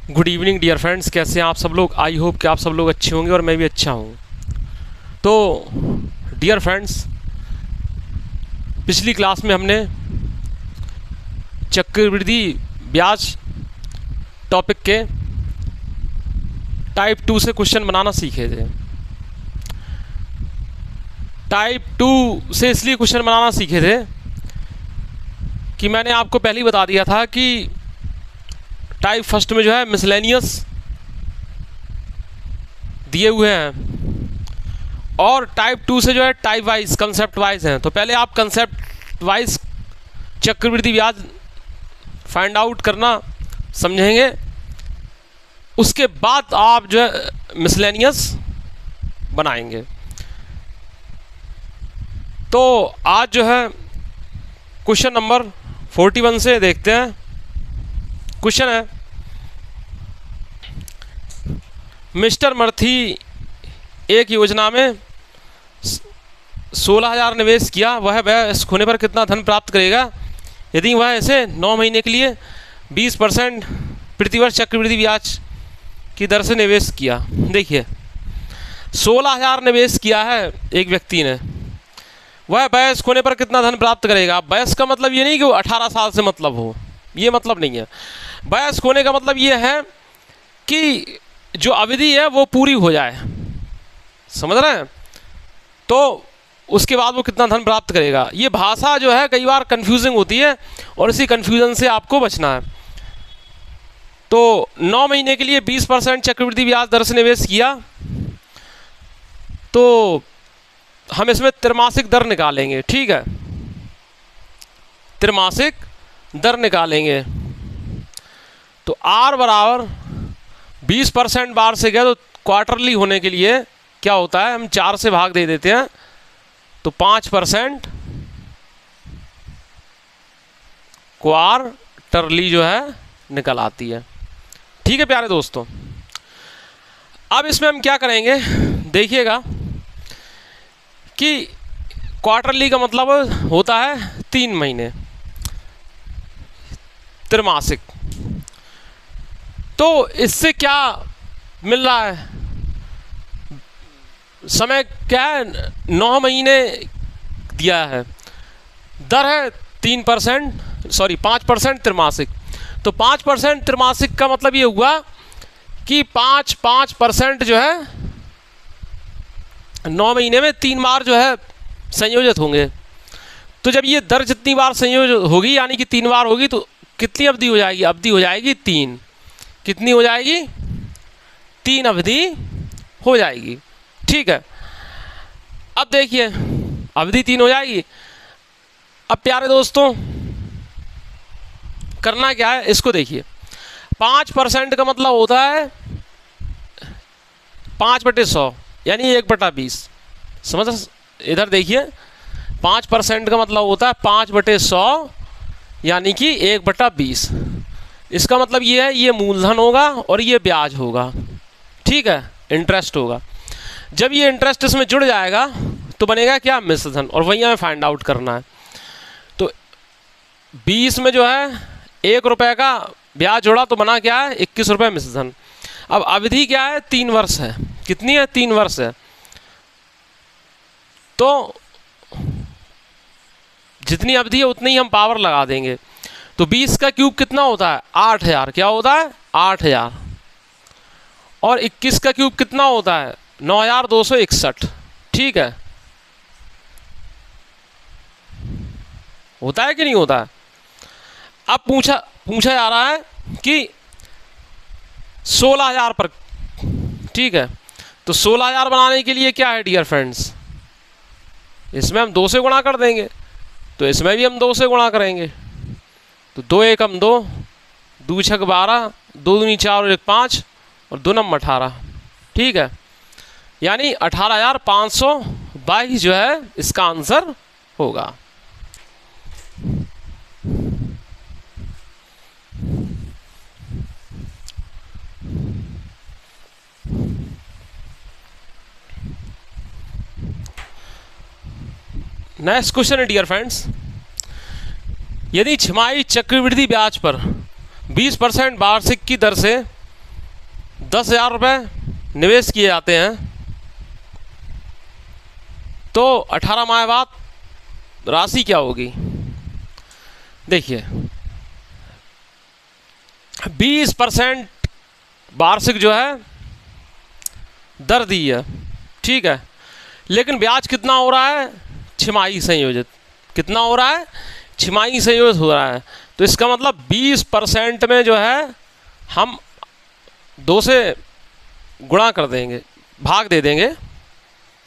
Good evening dear friends, कैसे हैं आप सब लोग। आई होप कि आप सब लोग अच्छे होंगे और मैं भी अच्छा हूँ। तो डियर फ्रेंड्स, पिछली क्लास में हमने चक्रवृद्धि ब्याज टॉपिक के टाइप 2 से क्वेश्चन बनाना सीखे थे। टाइप 2 से इसलिए क्वेश्चन बनाना सीखे थे कि मैंने आपको पहले ही बता दिया था कि टाइप फर्स्ट में जो है मिसलेनियस दिए हुए हैं और टाइप 2 से जो है टाइप वाइज कंसेप्ट वाइज हैं। तो पहले आप कंसेप्ट वाइज चक्रवृद्धि ब्याज फाइंड आउट करना समझेंगे, उसके बाद आप जो है मिसलेनियस बनाएंगे। तो आज जो है क्वेश्चन नंबर 41 से देखते हैं। क्वेश्चन है, मिस्टर मर्थी एक योजना में 16,000 निवेश किया, वह वयस्क होने पर कितना धन प्राप्त करेगा यदि वह इसे 9 महीने के लिए 20% प्रतिवर्ष चक्रवृद्धि ब्याज की दर से निवेश किया। देखिए 16,000 निवेश किया है एक व्यक्ति ने, वह वयस्क होने पर कितना धन प्राप्त करेगा। वयस्क का मतलब ये नहीं कि वो 18 साल से मतलब हो, ये मतलब नहीं है। वयस्क होने का मतलब ये है कि जो अवधि है वो पूरी हो जाए, समझ रहे हैं। तो उसके बाद वो कितना धन प्राप्त करेगा। ये भाषा जो है कई बार कंफ्यूजिंग होती है और इसी कंफ्यूजन से आपको बचना है। तो 9 महीने के लिए 20% चक्रवृद्धि ब्याज दर से निवेश किया, तो हम इसमें त्रैमासिक दर निकालेंगे। ठीक है, त्रैमासिक दर निकालेंगे। तो R बराबर 20% बार से गया, तो क्वार्टरली होने के लिए क्या होता है, हम 4 से भाग दे देते हैं, तो 5% क्वार्टरली जो है निकल आती है। ठीक है प्यारे दोस्तों, अब इसमें हम क्या करेंगे, देखिएगा कि क्वार्टरली का मतलब होता है 3 महीने, त्रैमासिक। तो इससे क्या मिल रहा है, समय क्या है, 9 महीने दिया है, दर है 5% त्रैमासिक। तो 5% त्रैमासिक का मतलब ये हुआ कि 5% जो है 9 महीने में 3 बार जो है संयोजित होंगे। तो जब ये दर जितनी बार संयोजित होगी, यानी कि 3 बार होगी, तो कितनी अवधि हो जाएगी, अवधि हो जाएगी 3। कितनी हो जाएगी, 3 अवधि हो जाएगी। ठीक है, अब देखिए अवधि 3 हो जाएगी। अब प्यारे दोस्तों करना क्या है, इसको देखिए 5% का मतलब होता है 5/100 यानी 1/20। समझ, इधर देखिए 5% का मतलब होता है 5/100 यानी कि 1/20। इसका मतलब ये है, ये मूलधन होगा और ये ब्याज होगा। ठीक है, इंटरेस्ट होगा। जब ये इंटरेस्ट इसमें जुड़ जाएगा तो बनेगा क्या, मिश्रधन, और वही हमें फाइंड आउट करना है। तो 20 में जो है 1 रुपये का ब्याज जोड़ा तो बना क्या है, 21 रुपये मिश्रधन। अब अवधि क्या है, 3 वर्ष है। कितनी है, 3 वर्ष है। तो जितनी अवधि है उतनी ही हम पावर लगा देंगे। तो 20 का क्यूब कितना होता है, 8000। क्या होता है, 8000। और 21 का क्यूब कितना होता है, 9261। ठीक है, होता है कि नहीं होता है। अब पूछा जा रहा है कि 16,000 पर। ठीक है, तो 16,000 बनाने के लिए क्या है डियर फ्रेंड्स, इसमें हम 2 से गुणा कर देंगे, तो इसमें भी हम 2 से गुणा करेंगे। तो 2 एकम 2, 2 छक 12, 2 दूनी 4 और 1 5 और 2 नम 18। ठीक है, यानी 18,522 जो है इसका आंसर होगा। नेक्स्ट क्वेश्चन है डियर फ्रेंड्स, यदि छमाही चक्रवृद्धि ब्याज पर 20% वार्षिक की दर से 10,000 रुपये निवेश किए जाते हैं तो 18 माह बाद राशि क्या होगी? देखिए 20% वार्षिक जो है दर दी है, ठीक है, लेकिन ब्याज कितना हो रहा है? छिमाही संयोजित। कितना हो रहा है? छिमाही संयोजित हो रहा है। तो इसका मतलब 20% में जो है हम 2 से गुणा कर देंगे, भाग दे देंगे।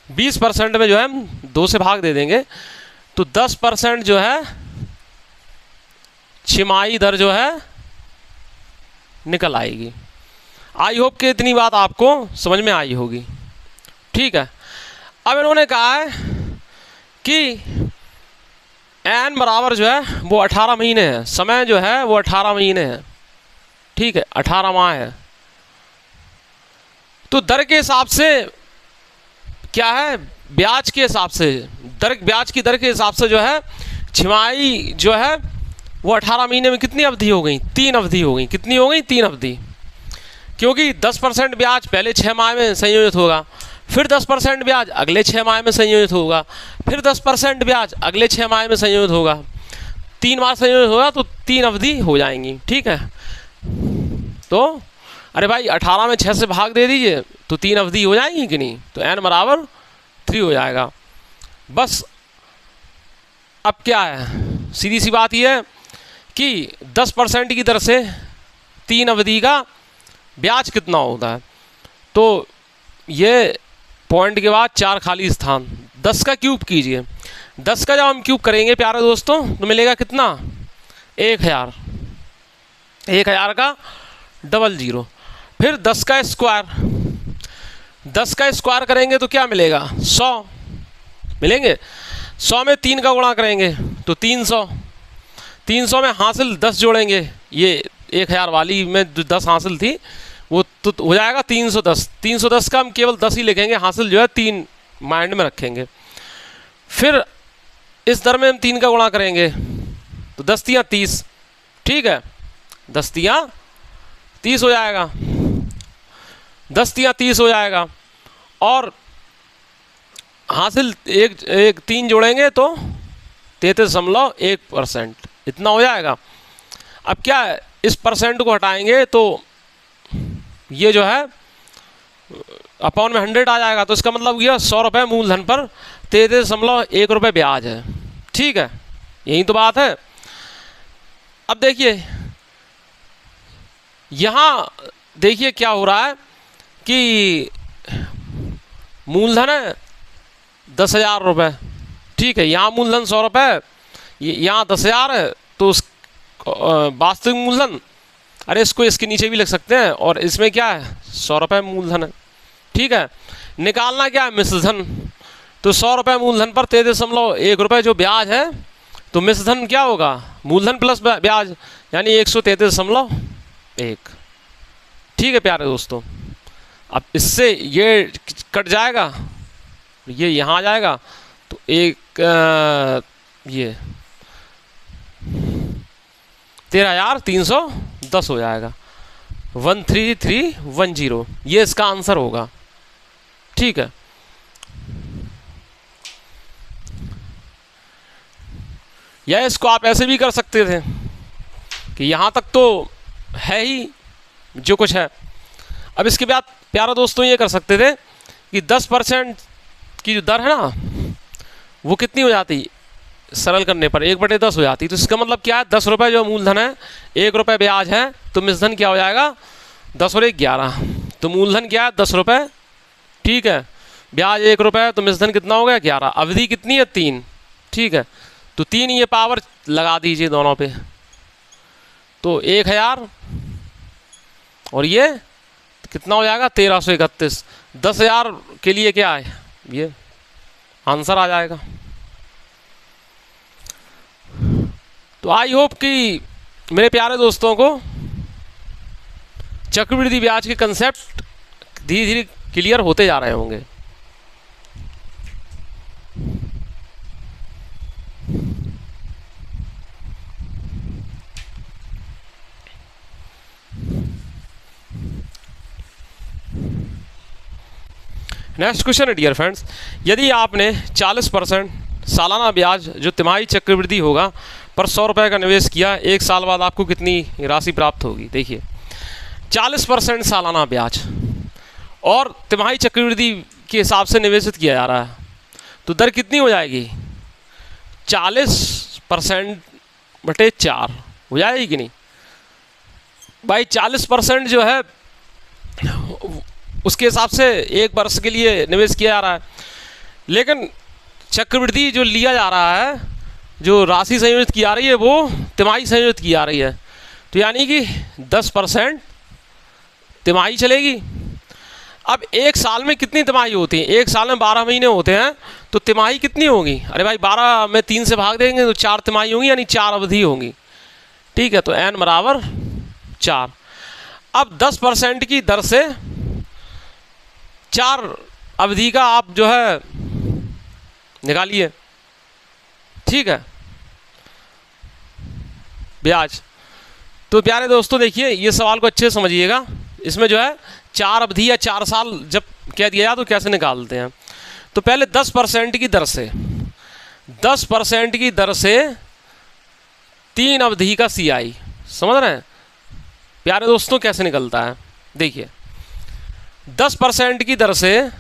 20% में जो है हम 2 से भाग दे देंगे तो 10% जो है छिमाही दर जो है निकल आएगी। आई होप कि इतनी बात आपको समझ में आई होगी, ठीक है। अब इन्होंने कहा है कि n बराबर जो है वो 18 महीने है, समय जो है वो 18 महीने है, ठीक है, 18 माह है। तो दर के हिसाब से क्या है? ब्याज के हिसाब से ब्याज की दर के हिसाब से जो है छिमाही जो है वो 18 महीने में कितनी अवधि हो गई? 3 अवधि हो गई। कितनी हो गई? 3 अवधि। क्योंकि 10% ब्याज पहले 6 माह में संयोजित होगा, फिर 10% ब्याज अगले 6 माह में संयोजित होगा, फिर 10% ब्याज अगले 6 माह में संयोजित होगा। 3 बार संयोजित होगा तो 3 अवधि हो जाएंगी, ठीक है। तो अरे भाई 18 में 6 से भाग दे दीजिए तो 3 अवधि हो जाएंगी कि नहीं? तो n बराबर 3 हो जाएगा। बस अब क्या है, सीधी सी बात यह है कि 10% की दर से 3 अवधि का ब्याज कितना होता है। तो ये पॉइंट के बाद 4 खाली स्थान, 10 का क्यूब कीजिए। 10 का जब हम क्यूब करेंगे प्यारे दोस्तों तो मिलेगा कितना? 1000। 1000 का 00। फिर 10 का स्क्वायर, 10 का स्क्वायर करेंगे तो क्या मिलेगा? 100 मिलेंगे। 100 में 3 का गुणा करेंगे तो 300। 300 में हासिल 10 जोड़ेंगे, ये 1000 वाली में जो 10 हासिल थी वो तो हो जाएगा 310। 310 का हम केवल 10 ही लिखेंगे, हासिल जो है 3 माइंड में रखेंगे। फिर इस दर में हम 3 का गुणा करेंगे तो 10 तियाँ 30, ठीक है, 10 तियाँ 30 हो जाएगा। 10 तियाँ 30 हो जाएगा और हासिल एक 3 जोड़ेंगे तो 33.1% इतना हो जाएगा। अब क्या है, इस परसेंट को हटाएंगे तो ये जो है अपॉन में 100 आ जाएगा। तो इसका मतलब यह 100 रुपये मूलधन पर 33.1 रुपये ब्याज है, ठीक है, यही तो बात है। अब देखिए यहाँ देखिए क्या हो रहा है कि मूलधन है 10,000 रुपये, ठीक है, यहाँ मूलधन 100 रुपये, यहाँ 10,000 है तो उस वास्तविक मूलधन, अरे इसको इसके नीचे भी लिख सकते हैं, और इसमें क्या है 100 रुपये मूलधन है, ठीक है। निकालना क्या है? मिश्रधन। तो 100 रुपये मूलधन पर 33.1 रुपये जो ब्याज है तो मिश्रधन क्या होगा? मूलधन प्लस ब्याज यानी 133.1, ठीक है प्यारे दोस्तों। अब इससे ये कट जाएगा, ये यहाँ आ जाएगा तो ये 13,310 हो जाएगा, 13310, ये इसका आंसर होगा, ठीक है। या इसको आप ऐसे भी कर सकते थे कि यहाँ तक तो है ही जो कुछ है। अब इसके बाद प्यारा दोस्तों ये कर सकते थे कि 10% की जो दर है ना वो कितनी हो जाती? सरल करने पर 1/10 हो जाती। तो इसका मतलब क्या है? 10 रुपये जो मूलधन है, 1 रुपये ब्याज है, तो मिश्रधन क्या हो जाएगा? 10 और 1 11। तो मूलधन क्या है? 10 रुपये, ठीक है, ब्याज 1 रुपये, तो मिश्रधन कितना हो गया? 11। अवधि कितनी है? 3, ठीक है। तो 3 ये पावर लगा दीजिए दोनों पे, तो 1000 और ये कितना हो जाएगा? 1331। 10,000 के लिए क्या है? ये आंसर आ जाएगा। तो आई होप कि मेरे प्यारे दोस्तों को चक्रवृद्धि ब्याज के कंसेप्ट धीरे धीरे क्लियर होते जा रहे होंगे। नेक्स्ट क्वेश्चन है डियर फ्रेंड्स, यदि आपने 40% सालाना ब्याज जो तिमाही चक्रवृद्धि होगा पर 100 रुपये का निवेश किया, 1 साल बाद आपको कितनी राशि प्राप्त होगी? देखिए 40% सालाना ब्याज और तिमाही चक्रवृद्धि के हिसाब से निवेशित किया जा रहा है, तो दर कितनी हो जाएगी? 40%/4 हो जाएगी कि नहीं भाई? 40% जो है उसके हिसाब से 1 वर्ष के लिए निवेश किया जा रहा है, लेकिन चक्रवृद्धि जो लिया जा रहा है, जो राशि संयोजित की जा रही है वो तिमाही संयोजित की जा रही है, तो यानी कि 10% तिमाही चलेगी। अब 1 साल में कितनी तिमाही होती है? 1 साल में 12 महीने होते हैं, तो तिमाही कितनी होगी? अरे भाई 12 में 3 से भाग देंगे तो 4 तिमाही होंगी, यानी 4 अवधि होंगी। ठीक है, तो n बराबर 4। अब 10% की दर से 4 अवधि का आप जो है निकालिए। ठीक है, ब्याज। तो प्यारे दोस्तों देखिए, ये सवाल को अच्छे से समझिएगा। इसमें जो है 4 अवधि या 4 साल जब कह दिया जाए तो कैसे निकालते हैं। तो पहले 10% की दर से 10% की दर से 3 अवधि का CI, समझ रहे हैं प्यारे दोस्तों कैसे निकलता है? देखिए 10% की दर से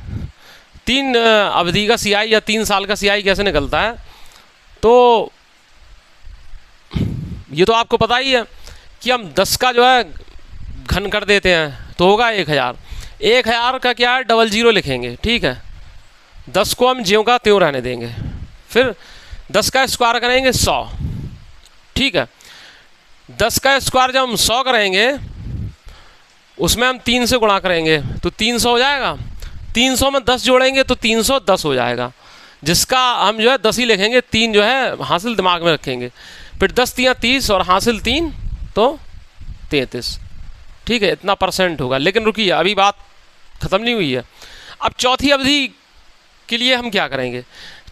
3 अवधि का CI या 3 साल का CI कैसे निकलता है? तो ये तो आपको पता ही है कि हम 10 का जो है घन कर देते हैं तो होगा 1000। 1000 का क्या है? 00 लिखेंगे। ठीक है, 10 को हम ज्यों का त्यों रहने देंगे। फिर 10 का स्क्वायर करेंगे 100। ठीक है, 10 का स्क्वायर जब हम 100 करेंगे उसमें हम 3 से गुणा करेंगे तो 300 हो जाएगा। 300 में 10 जोड़ेंगे तो 310 हो जाएगा, जिसका हम जो है 10 ही लिखेंगे। 3 जो है हासिल दिमाग में रखेंगे। फिर 10 3 30 और हासिल 3 तो 33। ठीक है, इतना % होगा। लेकिन रुकिए, अभी बात ख़त्म नहीं हुई है। अब चौथी अवधि के लिए हम क्या करेंगे?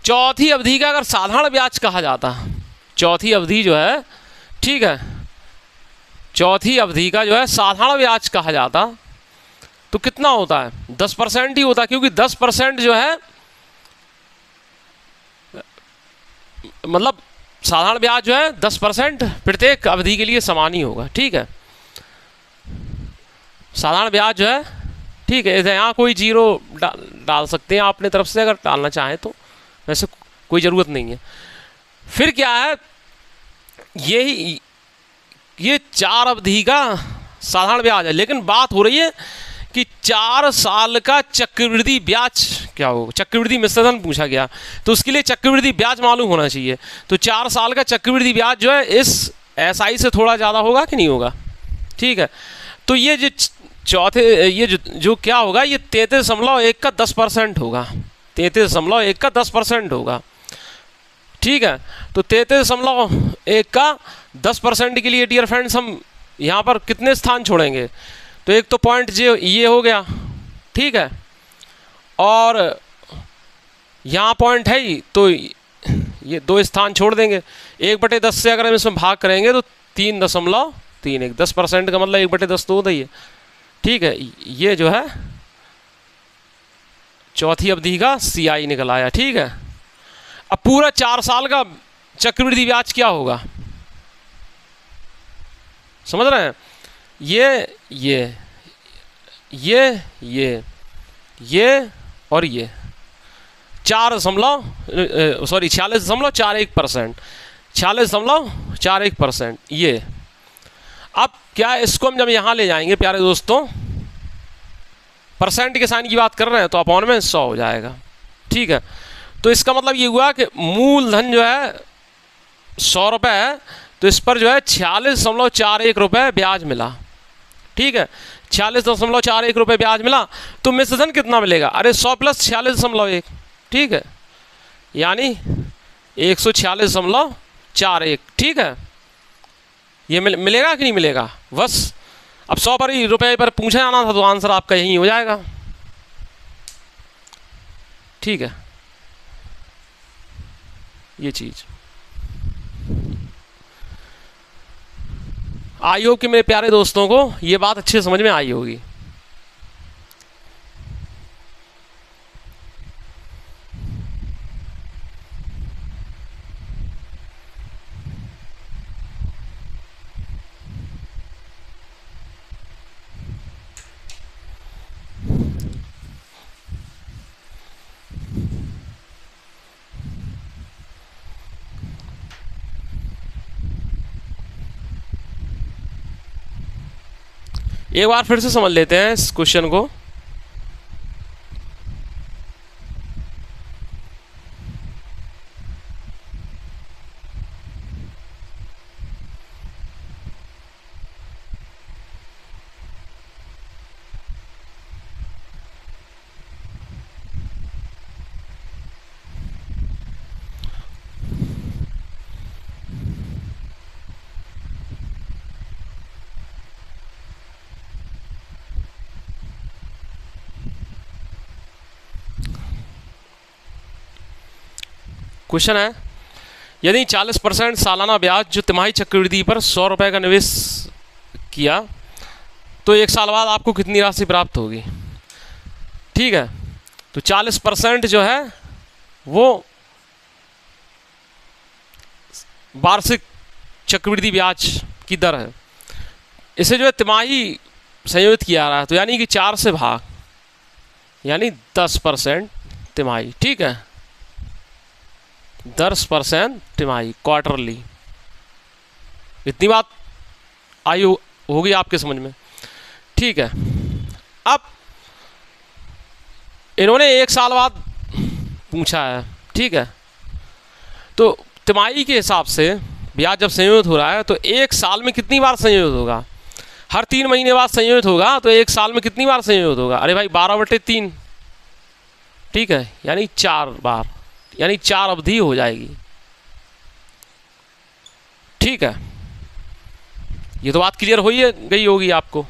चौथी अवधि का अगर साधारण ब्याज कहा जाता, चौथी अवधि जो है, ठीक है, चौथी अवधि का जो है साधारण ब्याज कहा जाता तो कितना होता है? 10% ही होता, क्योंकि 10% जो है मतलब साधारण ब्याज जो है 10% प्रत्येक अवधि के लिए समान ही होगा। ठीक है, साधारण ब्याज जो है, ठीक है, यहाँ कोई 0 डाल सकते हैं अपने तरफ से अगर डालना चाहें तो, वैसे कोई ज़रूरत नहीं है। फिर क्या है, ये 4 अवधि का साधारण ब्याज है, लेकिन बात हो रही है कि 4 साल का चक्रवृद्धि ब्याज क्या होगा? चक्रवृद्धि मिश्रधन पूछा गया, तो उसके लिए चक्रवृद्धि ब्याज मालूम होना चाहिए। तो 4 साल का चक्रवृद्धि ब्याज जो है इस SI से थोड़ा ज़्यादा होगा कि नहीं होगा? ठीक है, तो ये जो ये जो क्या होगा, ये 33.1 का 10% होगा। 33.1 का 10% होगा। ठीक है, तो 33.1 का 10% के लिए डियर फ्रेंड्स हम यहाँ पर कितने स्थान छोड़ेंगे? तो एक तो पॉइंट जो ये हो गया, ठीक है, और यहाँ पॉइंट है ही, तो ये 2 स्थान छोड़ देंगे। 1/10 से अगर हम इसमें भाग करेंगे तो 3.31। 10% का मतलब 1/10 तो होता ही है। ठीक है, ये जो है चौथी अवधि का CI निकल आया। ठीक है, अब पूरा 4 साल का चक्रवृद्धि ब्याज क्या होगा? समझ रहे हैं? ये और ये 46.41%। 46.41%। ये अब क्या, इसको हम जब यहाँ ले जाएंगे प्यारे दोस्तों, % के साइन की बात कर रहे हैं, तो अपॉन में 100 हो जाएगा। ठीक है, तो इसका मतलब ये हुआ कि मूलधन जो है 100 रुपये है, तो इस पर जो है 46.41 रुपये ब्याज मिला। ठीक है, 46.41 रुपये ब्याज मिला, तो मिश्रधन कितना मिलेगा? अरे 100 + 46.1। ठीक है, यानी 146.41। ठीक है, ये मिलेगा कि नहीं मिलेगा? बस अब 100 पर ही रुपये पर पूछा जाना था, तो आंसर आपका यही हो जाएगा। ठीक है, ये चीज़ आई हो कि मेरे प्यारे दोस्तों को ये बात अच्छे समझ में आई होगी। एक बार फिर से समझ लेते हैं इस क्वेश्चन को। क्वेश्चन है, यदि 40% सालाना ब्याज जो तिमाही चक्रवृद्धि पर 100 रुपये का निवेश किया तो 1 साल बाद आपको कितनी राशि प्राप्त होगी। ठीक है, तो 40% जो है वो वार्षिक चक्रवृद्धि ब्याज की दर है। इसे जो है तिमाही संयोजित किया जा रहा है, तो यानी कि 4 से भाग, यानी 10% तिमाही। ठीक है, 10% तिमाही, क्वार्टरली। इतनी बात आई होगी आपके समझ में। ठीक है, अब इन्होंने 1 साल बाद पूछा है। ठीक है, तो तिमाही के हिसाब से ब्याज जब संयोजित हो रहा है तो 1 साल में कितनी बार संयोजित होगा। हर 3 महीने बाद संयोजित होगा, तो 1 साल में कितनी बार संयोजित होगा। अरे भाई 12/3। ठीक है, यानी 4 बार, यानी 4 अवधि हो जाएगी। ठीक है, ये तो बात क्लियर हो ही गई होगी आपको।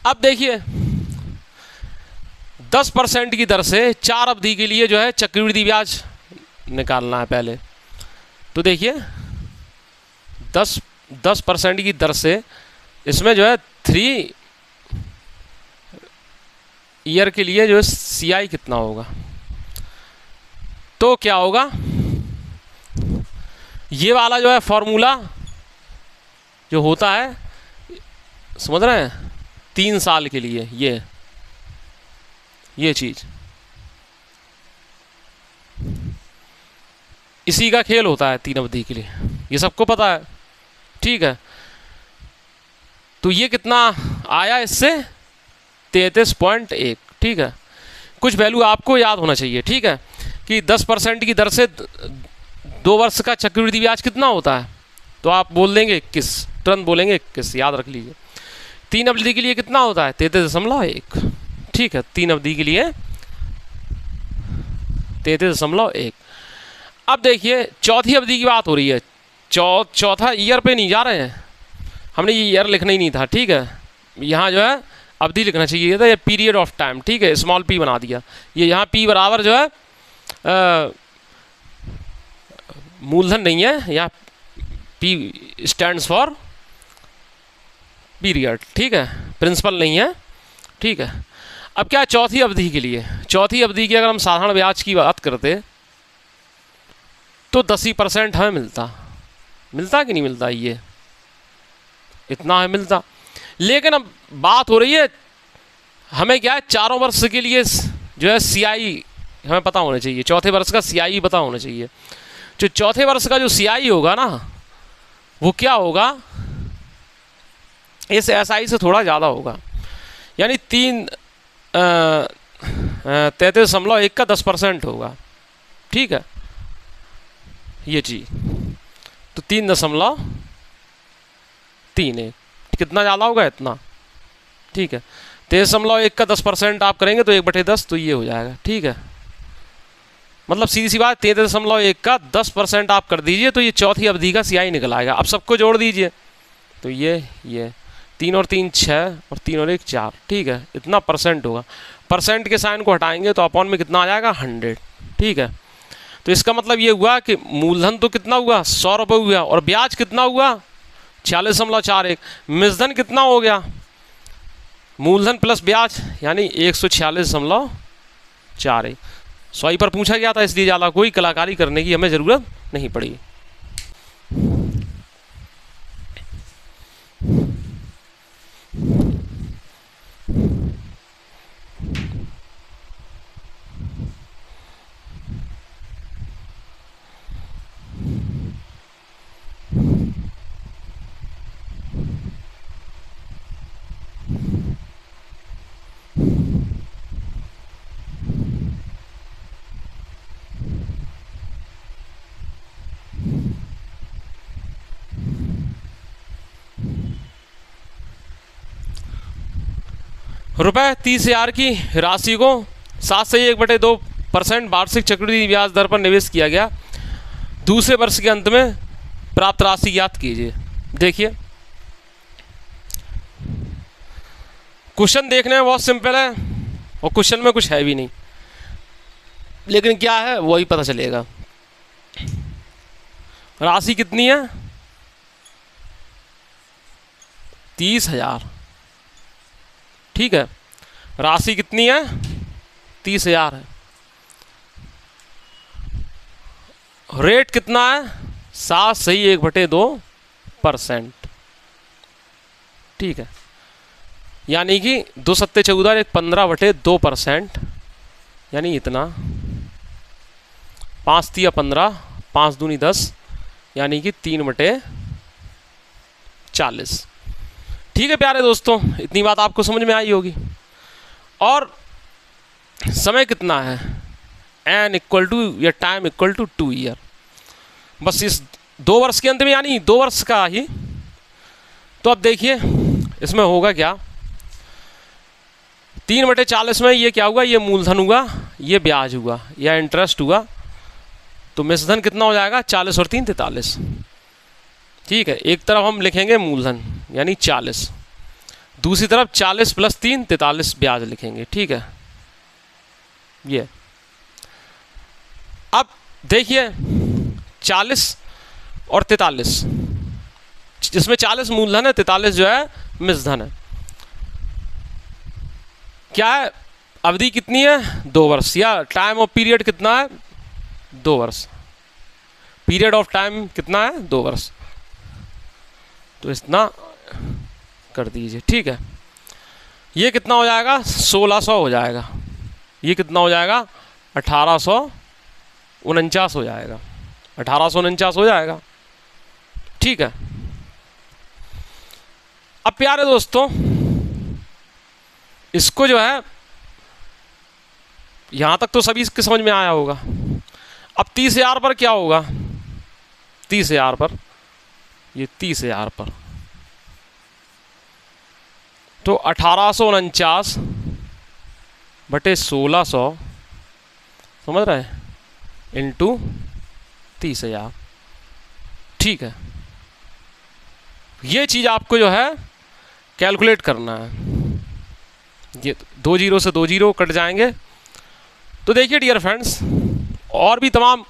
अब देखिए 10% की दर से 4 अवधि के लिए जो है चक्रवृद्धि ब्याज निकालना है पहले। तो देखिए 10% की दर से इसमें जो है 3 ईयर के लिए जो है CI कितना होगा। तो क्या होगा, ये वाला जो है फॉर्मूला जो होता है, समझ रहे हैं, 3 साल के लिए ये चीज इसी का खेल होता है 3 अवधि के लिए, ये सबको पता है। ठीक है, तो ये कितना आया इससे 33.1। ठीक है, कुछ वैल्यू आपको याद होना चाहिए। ठीक है, कि 10% की दर से 2 वर्ष का चक्रवृद्धि ब्याज कितना होता है, तो आप बोल देंगे 21, तुरंत बोलेंगे 21, याद रख लीजिए। 3 अवधि के लिए कितना होता है 33.1। ठीक है, 3 अवधि के लिए 33.1। अब देखिए चौथी अवधि की बात हो रही है, चौथा ईयर पे नहीं जा रहे हैं, हमने ये ईयर लिखना ही नहीं था। ठीक है, यहाँ जो है अवधि लिखना चाहिए था, ये पीरियड ऑफ टाइम। ठीक है, स्मॉल p बना दिया, ये यहाँ p बराबर जो है मूलधन नहीं है, यहाँ p स्टैंड्स फॉर पीरियड। ठीक है, प्रिंसिपल नहीं है। ठीक है, अब क्या चौथी अवधि के लिए, चौथी अवधि की अगर हम साधारण ब्याज की बात करते तो 10% हमें मिलता कि नहीं मिलता, ये इतना है मिलता। लेकिन अब बात हो रही है हमें क्या है, 4 वर्ष के लिए जो है CI हमें पता होना चाहिए, चौथे वर्ष का CI पता होना चाहिए। जो चौथे वर्ष का जो CI होगा ना, वो क्या होगा, इस SI से थोड़ा ज़्यादा होगा, यानी 33.1 का 10% होगा। ठीक है, ये चीज तो 3.31 कितना ज़्यादा होगा, इतना। ठीक है, 13.1 का 10% आप करेंगे तो 1/10, तो ये हो जाएगा। ठीक है, मतलब सीधी सी बात, 33.1 का 10% आप कर दीजिए तो ये चौथी अवधि का CI निकल आएगा। अब सबको जोड़ दीजिए, तो ये 3 और 3 6 और 3 और 1 4। ठीक है, इतना परसेंट होगा। परसेंट के साइन को हटाएंगे तो अपॉन में कितना आ जाएगा, 100। ठीक है, तो इसका मतलब ये हुआ कि मूलधन तो कितना हुआ, 100 रुपये हुआ, और ब्याज कितना हुआ, 46.41। मिश्रधन कितना हो गया, मूलधन प्लस ब्याज, यानी 146.41। सॉरी पर पूछा गया था, इसलिए ज़्यादा कोई कलाकारी करने की हमें ज़रूरत नहीं पड़ी। रुपये 30,000 की राशि को 7.1/2% वार्षिक चक्रवृद्धि ब्याज दर पर निवेश किया गया। दूसरे वर्ष के अंत में प्राप्त राशि ज्ञात कीजिए। देखिए क्वेश्चन देखने में बहुत सिंपल है और क्वेश्चन में कुछ है भी नहीं, लेकिन क्या है वही पता चलेगा। राशि कितनी है? 30,000। ठीक है, राशि कितनी है? 30,000 है। रेट कितना है? 7.1/2%। ठीक है, यानी कि 2 सत्ते 14, 1 15/2%, यानी इतना। 5 तिया 15, 5 दूनी 10, यानी कि 3/40। ठीक है प्यारे दोस्तों, इतनी बात आपको समझ में आई होगी। और समय कितना है? n इक्वल टू या टाइम इक्वल टू 2 ईयर। बस इस 2 वर्ष के अंत में, यानी 2 वर्ष का ही। तो अब देखिए इसमें होगा क्या। 3/40 में ये क्या हुआ? ये मूलधन हुआ, ये ब्याज हुआ या इंटरेस्ट हुआ। तो मिश्रधन कितना हो जाएगा? 40 और 3 43। ठीक है, एक तरफ हम लिखेंगे मूलधन यानी 40, दूसरी तरफ 40 + 3 43 ब्याज लिखेंगे। ठीक है, ये अब देखिए 40 और 43, जिसमें 40 मूलधन है, 43 जो है मिश्रधन है। क्या है? अवधि कितनी है? 2 वर्ष, या टाइम ऑफ पीरियड कितना है? 2 वर्ष। पीरियड ऑफ टाइम कितना है? 2 वर्ष। तो इतना कर दीजिए। ठीक है, ये कितना हो जाएगा? 1600 हो जाएगा। ये कितना हो जाएगा? 1849 हो जाएगा। 1849 हो जाएगा। ठीक है, अब प्यारे दोस्तों इसको जो है यहां तक तो सभी इसके समझ में आया होगा। अब 30,000 पर क्या होगा? 30,000 पर, ये 30,000 पर तो 1849/1600, समझ रहे हैं, इंटू 30,000। ठीक है, ये चीज़ आपको जो है कैलकुलेट करना है। ये 2 जीरो से 2 जीरो कट जाएंगे। तो देखिए डियर फ्रेंड्स, और भी तमाम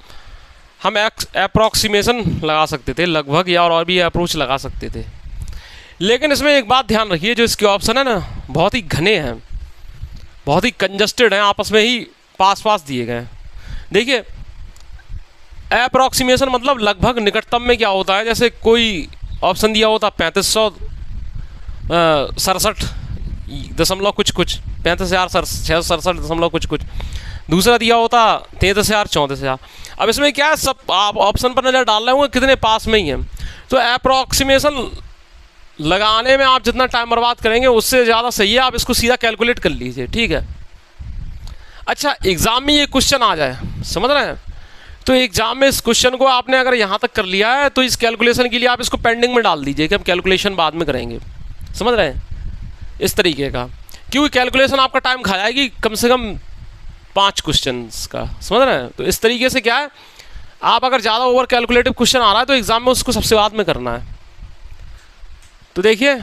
हम अप्रॉक्सीमेशन लगा सकते थे, लगभग, या और भी अप्रोच लगा सकते थे। लेकिन इसमें एक बात ध्यान रखिए, जो इसके ऑप्शन है ना बहुत ही घने हैं, बहुत ही कंजस्टेड हैं, आपस में ही पास पास दिए गए हैं। देखिए अप्रॉक्सीमेशन मतलब लगभग, निकटतम में क्या होता है, जैसे कोई ऑप्शन दिया होता 3567 कुछ कुछ, 35,667 कुछ, दूसरा दिया होता 33,000 34,000। अब इसमें क्या है, सब आप ऑप्शन पर नज़र डाल रहे होंगे कितने पास में ही हैं। तो अप्रॉक्सीमेशन लगाने में आप जितना टाइम बर्बाद करेंगे उससे ज़्यादा सही है आप इसको सीधा कैलकुलेट कर लीजिए। ठीक है, अच्छा एग्ज़ाम में ये क्वेश्चन आ जाए, समझ रहे हैं, तो एग्जाम में इस क्वेश्चन को आपने अगर यहाँ तक कर लिया है तो इस कैलकुलेशन के लिए आप इसको पेंडिंग में डाल दीजिए कि हम कैलकुलेशन बाद में करेंगे। समझ रहे हैं, इस तरीके का, क्योंकि कैलकुलेशन आपका टाइम खा जाएगी कम से कम 5 क्वेश्चंस का। समझ रहे हैं, तो इस तरीके से क्या है, आप अगर ज़्यादा ओवर कैलकुलेटिव क्वेश्चन आ रहा है तो एग्जाम में उसको सबसे बाद में करना है। तो देखिए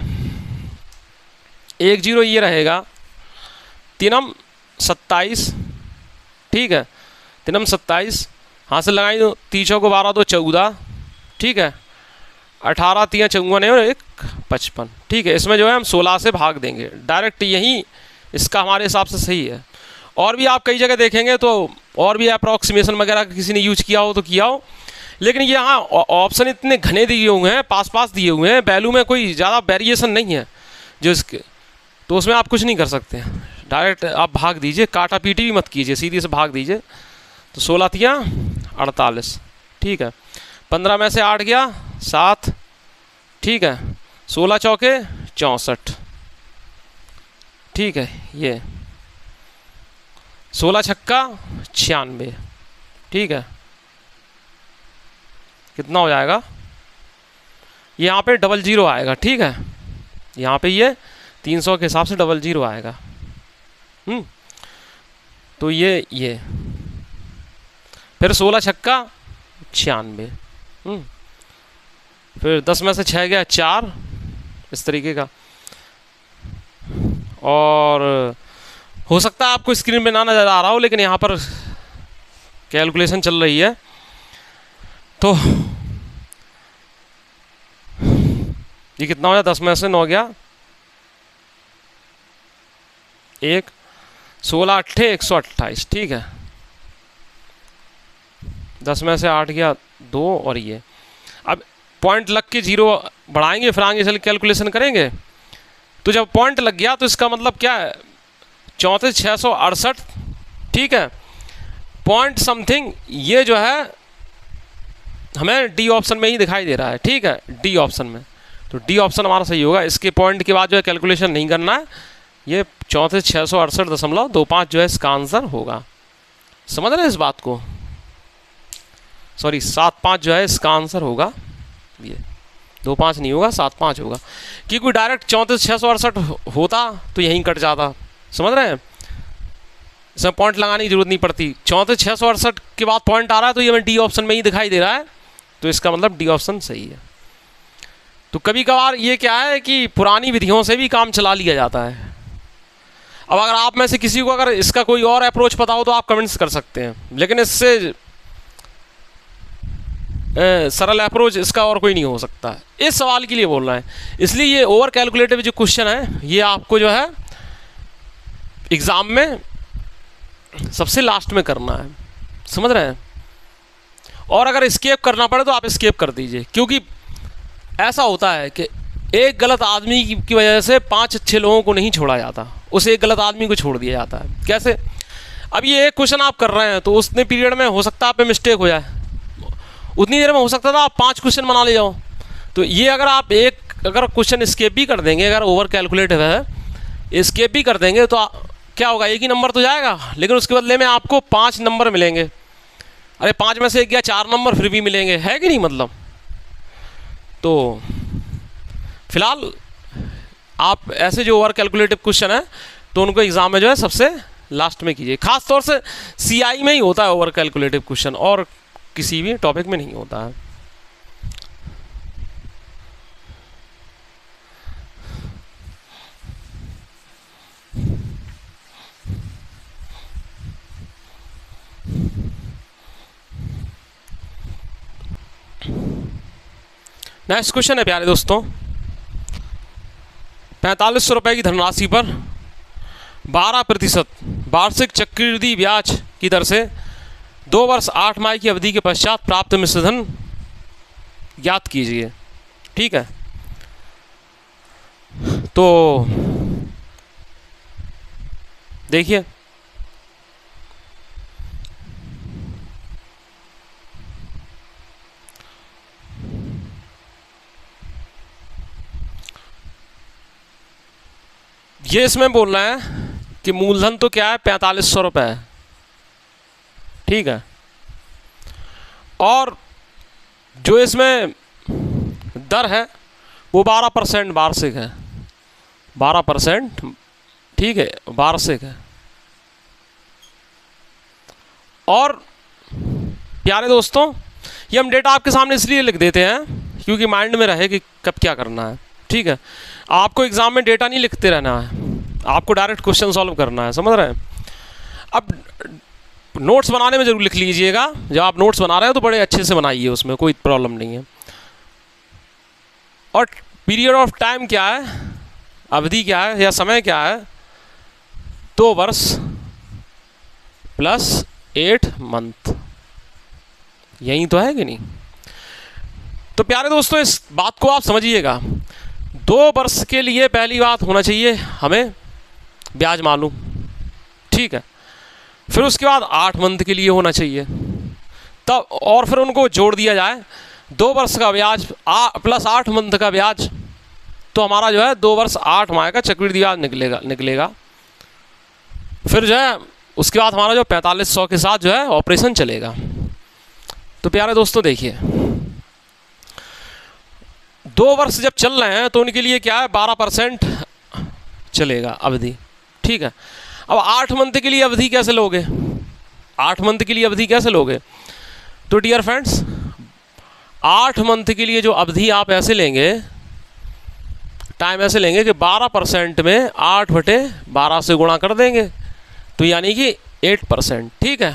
1 0 ये रहेगा, 3 27। ठीक है, 3 27 हाथ से लगाई दो, 3 को 12 2 14। ठीक है, 18 3 54 है और 1 55। ठीक है, इसमें जो है हम 16 से भाग देंगे डायरेक्ट, यही इसका हमारे हिसाब से सही है। और भी आप कई जगह देखेंगे तो और भी अप्रॉक्सीमेशन वगैरह किसी ने यूज किया हो तो किया हो, लेकिन यहाँ ऑप्शन इतने घने दिए हुए हैं, पास पास दिए हुए हैं, वैल्यू में कोई ज़्यादा वेरिएशन नहीं है जो इसके, तो उसमें आप कुछ नहीं कर सकते। डायरेक्ट आप भाग दीजिए, काटा पीटी भी मत कीजिए, सीधी से भाग दीजिए। तो 16 तिया 48। ठीक है, 15 में से 8 गया 7। ठीक है, 16 चौके 64। ठीक है, ये 16 छक्का 96। ठीक है, कितना हो जाएगा, यहाँ पे 00 आएगा। ठीक है, यहाँ पे ये 300 के हिसाब से 00 आएगा। तो ये फिर 16 छक्का 96, फिर 10 में से 6 गया 4, इस तरीके का। और हो सकता है आपको स्क्रीन पे ना नज़र आ रहा हो, लेकिन यहाँ पर कैलकुलेशन चल रही है। तो ये कितना हो गया, 10 में से 9 गया 1, 16 अट्ठे 128, ठीक है। 10 में से 8 गया 2, और ये अब पॉइंट लग के 0 बढ़ाएंगे, फिर आगे चल कैलकुलेशन करेंगे। तो जब पॉइंट लग गया तो इसका मतलब क्या है, 34,668, ठीक है, पॉइंट समथिंग, ये जो है हमें डी ऑप्शन में ही दिखाई दे रहा है, ठीक है, डी ऑप्शन में। तो डी ऑप्शन हमारा सही होगा। इसके पॉइंट के बाद जो है कैलकुलेशन नहीं करना है, ये 34,668.25 जो है इसका आंसर होगा। समझ रहे हैं इस बात को? सॉरी 75 जो है इसका आंसर होगा, ये 25 नहीं होगा 75 होगा, क्योंकि डायरेक्ट 34,668 होता तो यहीं कट जाता। समझ रहे हैं? इसमें पॉइंट लगाने की जरूरत नहीं पड़ती। 34,668 के बाद पॉइंट आ रहा है तो ये हमें डी ऑप्शन में ही दिखाई दे रहा है, तो इसका मतलब डी ऑप्शन सही है। तो कभी कभार ये क्या है कि पुरानी विधियों से भी काम चला लिया जाता है। अब अगर आप में से किसी को अगर इसका कोई और अप्रोच पता हो तो आप कमेंट्स कर सकते हैं, लेकिन इससे सरल अप्रोच इसका और कोई नहीं हो सकता। इस सवाल के लिए बोल रहा है, इसलिए ये ओवर कैलकुलेटिव जो क्वेश्चन है ये आपको जो है एग्ज़ाम में सबसे लास्ट में करना है। समझ रहे हैं? और अगर स्केप करना पड़े तो आप स्केप कर दीजिए, क्योंकि ऐसा होता है कि एक गलत आदमी की वजह से 5 अच्छे लोगों को नहीं छोड़ा जाता, उस एक गलत आदमी को छोड़ दिया जाता है। कैसे? अब ये एक क्वेश्चन आप कर रहे हैं तो उतने पीरियड में हो सकता है आप पे मिस्टेक हो जाए, उतनी देर में हो सकता था आप 5 क्वेश्चन बना ले जाओ। तो ये अगर आप अगर क्वेश्चन स्केप भी कर देंगे, अगर ओवर कैलकुलेटिव है, स्केप भी कर देंगे तो क्या होगा, एक ही नंबर तो जाएगा, लेकिन उसके बदले में आपको 5 नंबर मिलेंगे। अरे 5 में से एक गया 4 नंबर फिर भी मिलेंगे, है कि नहीं? मतलब तो फिलहाल आप ऐसे जो ओवर कैलकुलेटिव क्वेश्चन है तो उनको एग्जाम में जो है सबसे लास्ट में कीजिए। खास तौर से सीआई में ही होता है ओवर कैलकुलेटिव क्वेश्चन, और किसी भी टॉपिक में नहीं होता है। नेक्स्ट क्वेश्चन है प्यारे दोस्तों, 4500 रुपये की धनराशि पर 12% वार्षिक चक्रवृद्धि ब्याज की दर से 2 वर्ष 8 माह की अवधि के पश्चात प्राप्त मिश्रधन ज्ञात कीजिए। ठीक है, तो देखिए ये इसमें बोल रहे हैं कि मूलधन तो क्या है 4500 रुपये है, ठीक है, और जो इसमें दर है वो 12% वार्षिक है, 12%, ठीक है, वार्षिक है। और प्यारे दोस्तों ये हम डेटा आपके सामने इसलिए लिख देते हैं क्योंकि माइंड में रहे कि कब क्या करना है। ठीक है, आपको एग्जाम में डेटा नहीं लिखते रहना है, आपको डायरेक्ट क्वेश्चन सॉल्व करना है। समझ रहे हैं? अब नोट्स बनाने में जरूर लिख लीजिएगा, जब आप नोट्स बना रहे हो तो बड़े अच्छे से बनाइए, उसमें कोई प्रॉब्लम नहीं है। और पीरियड ऑफ टाइम क्या है, अवधि क्या है या समय क्या है, 2 वर्ष प्लस 8 मंथ, यही तो है कि नहीं? तो प्यारे दोस्तों इस बात को आप समझिएगा, 2 वर्ष के लिए पहली बात होना चाहिए हमें ब्याज मालूम, ठीक है, फिर उसके बाद 8 मंथ के लिए होना चाहिए, तब और फिर उनको जोड़ दिया जाए 2 वर्ष का ब्याज प्लस 8 मंथ का ब्याज, तो हमारा जो है 2 वर्ष 8 माह का चक्रवृद्धि ब्याज निकलेगा। फिर जो है उसके बाद हमारा जो 4500 के साथ जो है ऑपरेशन चलेगा। तो प्यारे दोस्तों देखिए 2 वर्ष जब चल रहे हैं तो उनके लिए क्या है 12% चलेगा अवधि, ठीक है। अब 8 मंथ के लिए अवधि कैसे लोगे, 8 मंथ के लिए अवधि कैसे लोगे? तो डियर फ्रेंड्स 8 मंथ के लिए जो अवधि आप ऐसे लेंगे, टाइम ऐसे लेंगे कि 12% में 8/12 से गुणा कर देंगे, तो यानी कि 8%। ठीक है,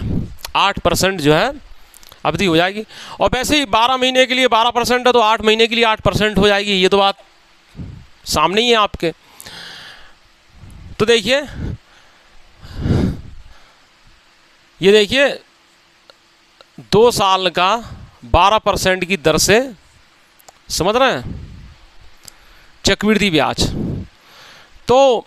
8% जो है अवधि हो जाएगी। और वैसे ही 12 महीने के लिए 12% है तो 8 महीने के लिए 8% हो जाएगी। ये तो बात सामने ही है आपके। तो देखिए, ये देखिए 2 साल का 12% की दर से, समझ रहे हैं, चक्रवृद्धि ब्याज। तो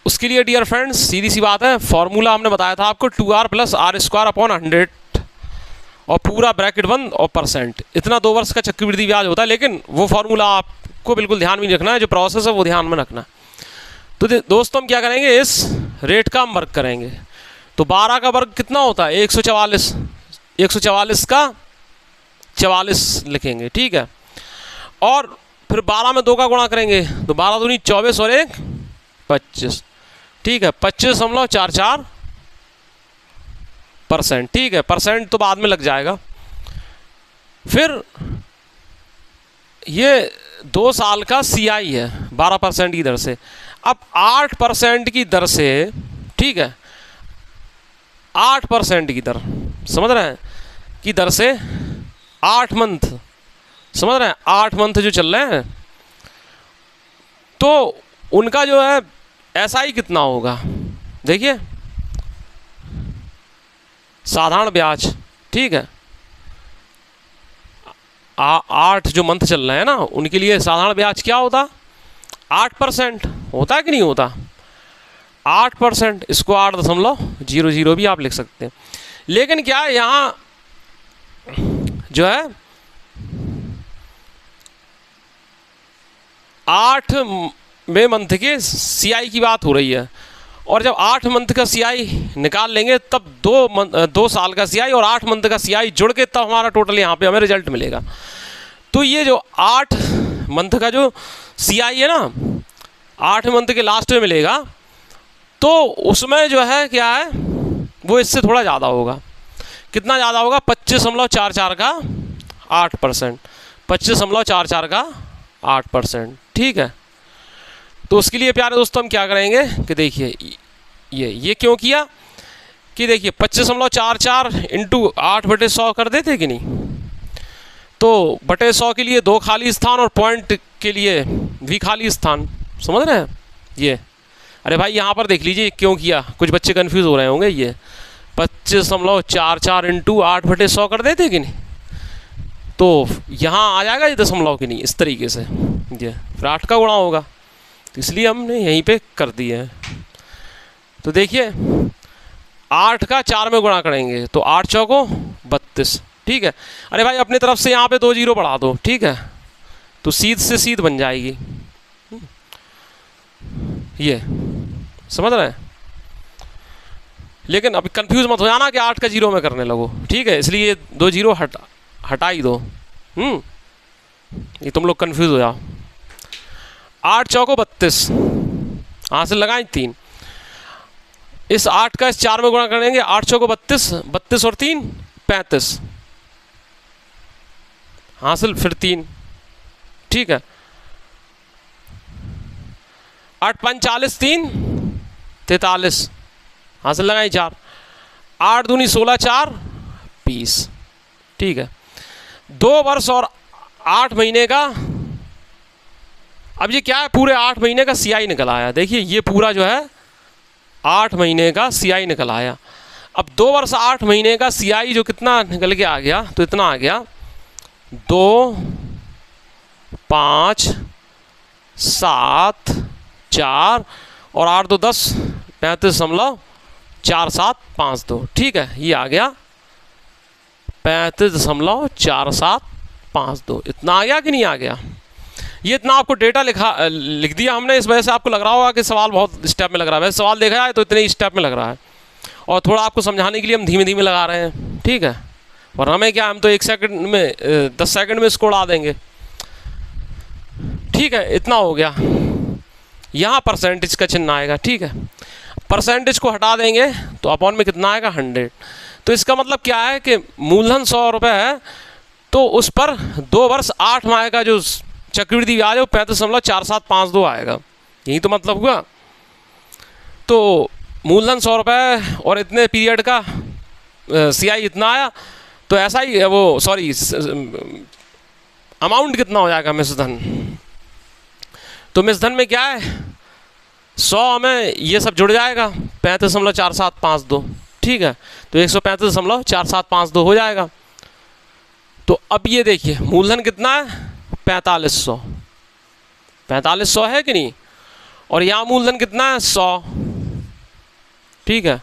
उसके लिए डियर फ्रेंड्स सीधी सी बात है, फॉर्मूला हमने बताया था आपको 2r + r² / 100 और पूरा ब्रैकेट बंद और %। इतना 2 वर्ष का चक्रवृद्धि ब्याज होता है। लेकिन वो फॉर्मूला आपको बिल्कुल ध्यान में नहीं रखना है, जो प्रोसेस है वो ध्यान में रखना। तो दोस्तों हम क्या करेंगे, इस रेट का हम वर्ग करेंगे। तो 12 का वर्ग कितना होता है, 144। 144 का 44 लिखेंगे। ठीक है, और फिर 12 में 2 का गुणा करेंगे तो 12 दूनी 24 और 1 25। ठीक है, 25.44%। ठीक है, परसेंट तो बाद में लग जाएगा। फिर ये 2 साल का CI है 12% की दर से। अब 8% की दर से, ठीक है, 8% की दर, समझ रहे हैं, की दर से 8 मंथ, समझ रहे हैं, 8 मंथ जो चल रहे हैं, तो उनका जो है SI कितना होगा। देखिए साधारण ब्याज, ठीक है, 8 जो मंथ चल रहे हैं ना, उनके लिए साधारण ब्याज क्या होता, 8% होता है कि नहीं होता, 8%। इसको 8.00 भी आप लिख सकते हैं। लेकिन क्या है, यहाँ जो है 8वें मंथ के CI की बात हो रही है, और जब 8 मंथ का CI निकाल लेंगे तब 2 साल का CI और 8 मंथ का CI जुड़ के तब हमारा टोटल यहाँ पे हमें रिजल्ट मिलेगा। तो ये जो 8 मंथ का जो CI है ना, 8 मंथ के लास्ट में मिलेगा, तो उसमें जो है क्या है, वो इससे थोड़ा ज़्यादा होगा। कितना ज़्यादा होगा, 25.44 का 8%, 25.44 का 8%। ठीक है, तो उसके लिए प्यारे दोस्तों हम क्या करेंगे कि देखिए ये क्यों किया कि देखिए 25.44 × 8/100 कर देते कि नहीं, तो बटे 100 के लिए 2 खाली स्थान और पॉइंट के लिए भी खाली स्थान, समझ रहे हैं ये। अरे भाई यहाँ पर देख लीजिए क्यों किया, कुछ बच्चे कंफ्यूज हो रहे होंगे। ये 25.44 × 8/100 कर देते कि नहीं, तो यहाँ आ जाएगा ये दशमलव कि नहीं, इस तरीके से ये फिर 8 का गुणा होगा, तो इसलिए हमने यहीं पे कर दिए हैं। तो देखिए 8 का 4 में गुणा करेंगे तो 8 चौको 32। ठीक है, अरे भाई अपनी तरफ से यहाँ पे 2 0 बढ़ा दो, ठीक है, तो सीध से सीध बन जाएगी। ये समझ रहे हैं, लेकिन अभी कंफ्यूज मत हो जाना कि 8 का 0 में करने लगो। ठीक है, इसलिए 2 0 हटा ही दो। ये तुम लोग कंफ्यूज हो जाओ। 8 चौको 32, हासिल लगाएं 3। इस 8 का इस 4 में गुणा करेंगे, 8 चौको 32, 32 और 3 35, हासिल फिर 3। ठीक है, 8 5 40, 3 43, हासिल लगाएं 4। 8 दूनी 16, 4 20। ठीक है, 2 वर्ष और 8 महीने का, अब ये क्या है, पूरे 8 महीने का CI निकल आया। देखिए ये पूरा जो है 8 महीने का CI निकल आया। अब 2 वर्ष 8 महीने का CI जो कितना निकल के आ गया, तो इतना आ गया 2 5 7 4 और 8 2 10 35.4752। ठीक है, ये आ गया 35.4752। इतना आ गया कि नहीं आ गया, ये इतना आपको डेटा लिख दिया हमने। इस वजह से आपको लग रहा होगा कि सवाल बहुत स्टेप में लग रहा है। वैसे सवाल देखा जाए तो इतने ही स्टेप में लग रहा है, और थोड़ा आपको समझाने के लिए हम धीमे धीमे लगा रहे हैं। ठीक है, और हमें क्या, हम तो 1 सेकंड में 10 सेकंड में इसको उड़ा देंगे। ठीक है, इतना हो गया। यहाँ परसेंटेज का चिन्ह आएगा। ठीक है, परसेंटेज को हटा देंगे तो अपॉन में कितना आएगा 100। तो इसका मतलब क्या है कि मूलधन 100 रुपये है तो उस पर 2 वर्ष 8 माह का जो चक्रवृद्धि ब्याज है वो 35.4752 आएगा। यही तो मतलब हुआ। तो मूलधन 100 रुपये और इतने पीरियड का CI इतना आया, तो ऐसा ही वो सॉरी अमाउंट कितना हो जाएगा मिश्रधन। तो मिश्रधन में क्या है 100 में ये सब जुड़ जाएगा 35.4752, ठीक है। तो 135.4752 हो जाएगा। तो अब ये देखिए मूलधन कितना है 4500, 4500 है कि नहीं, और यहाँ मूलधन कितना है 100, ठीक है।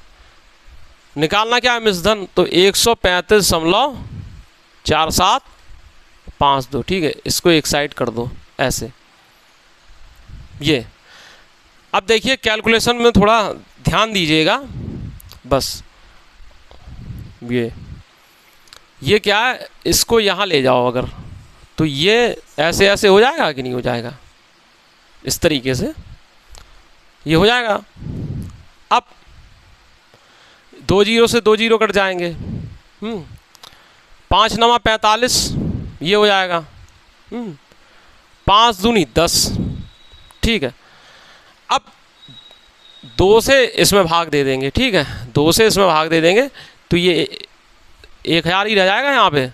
निकालना क्या है मिश्रधन, तो 135.4752, ठीक है। इसको एक साइड कर दो ऐसे, ये। अब देखिए कैलकुलेशन में थोड़ा ध्यान दीजिएगा बस। ये क्या है, इसको यहाँ ले जाओ अगर, तो ये ऐसे ऐसे हो जाएगा कि नहीं हो जाएगा, इस तरीके से ये हो जाएगा। अब 2 जीरो से 2 जीरो कट जाएंगे, 5 9 45 ये हो जाएगा, 5 दूनी 10, ठीक है। अब 2 से इसमें भाग दे देंगे, ठीक है, 2 से इसमें भाग दे देंगे तो ये 1000 ही रह जाएगा यहाँ पे,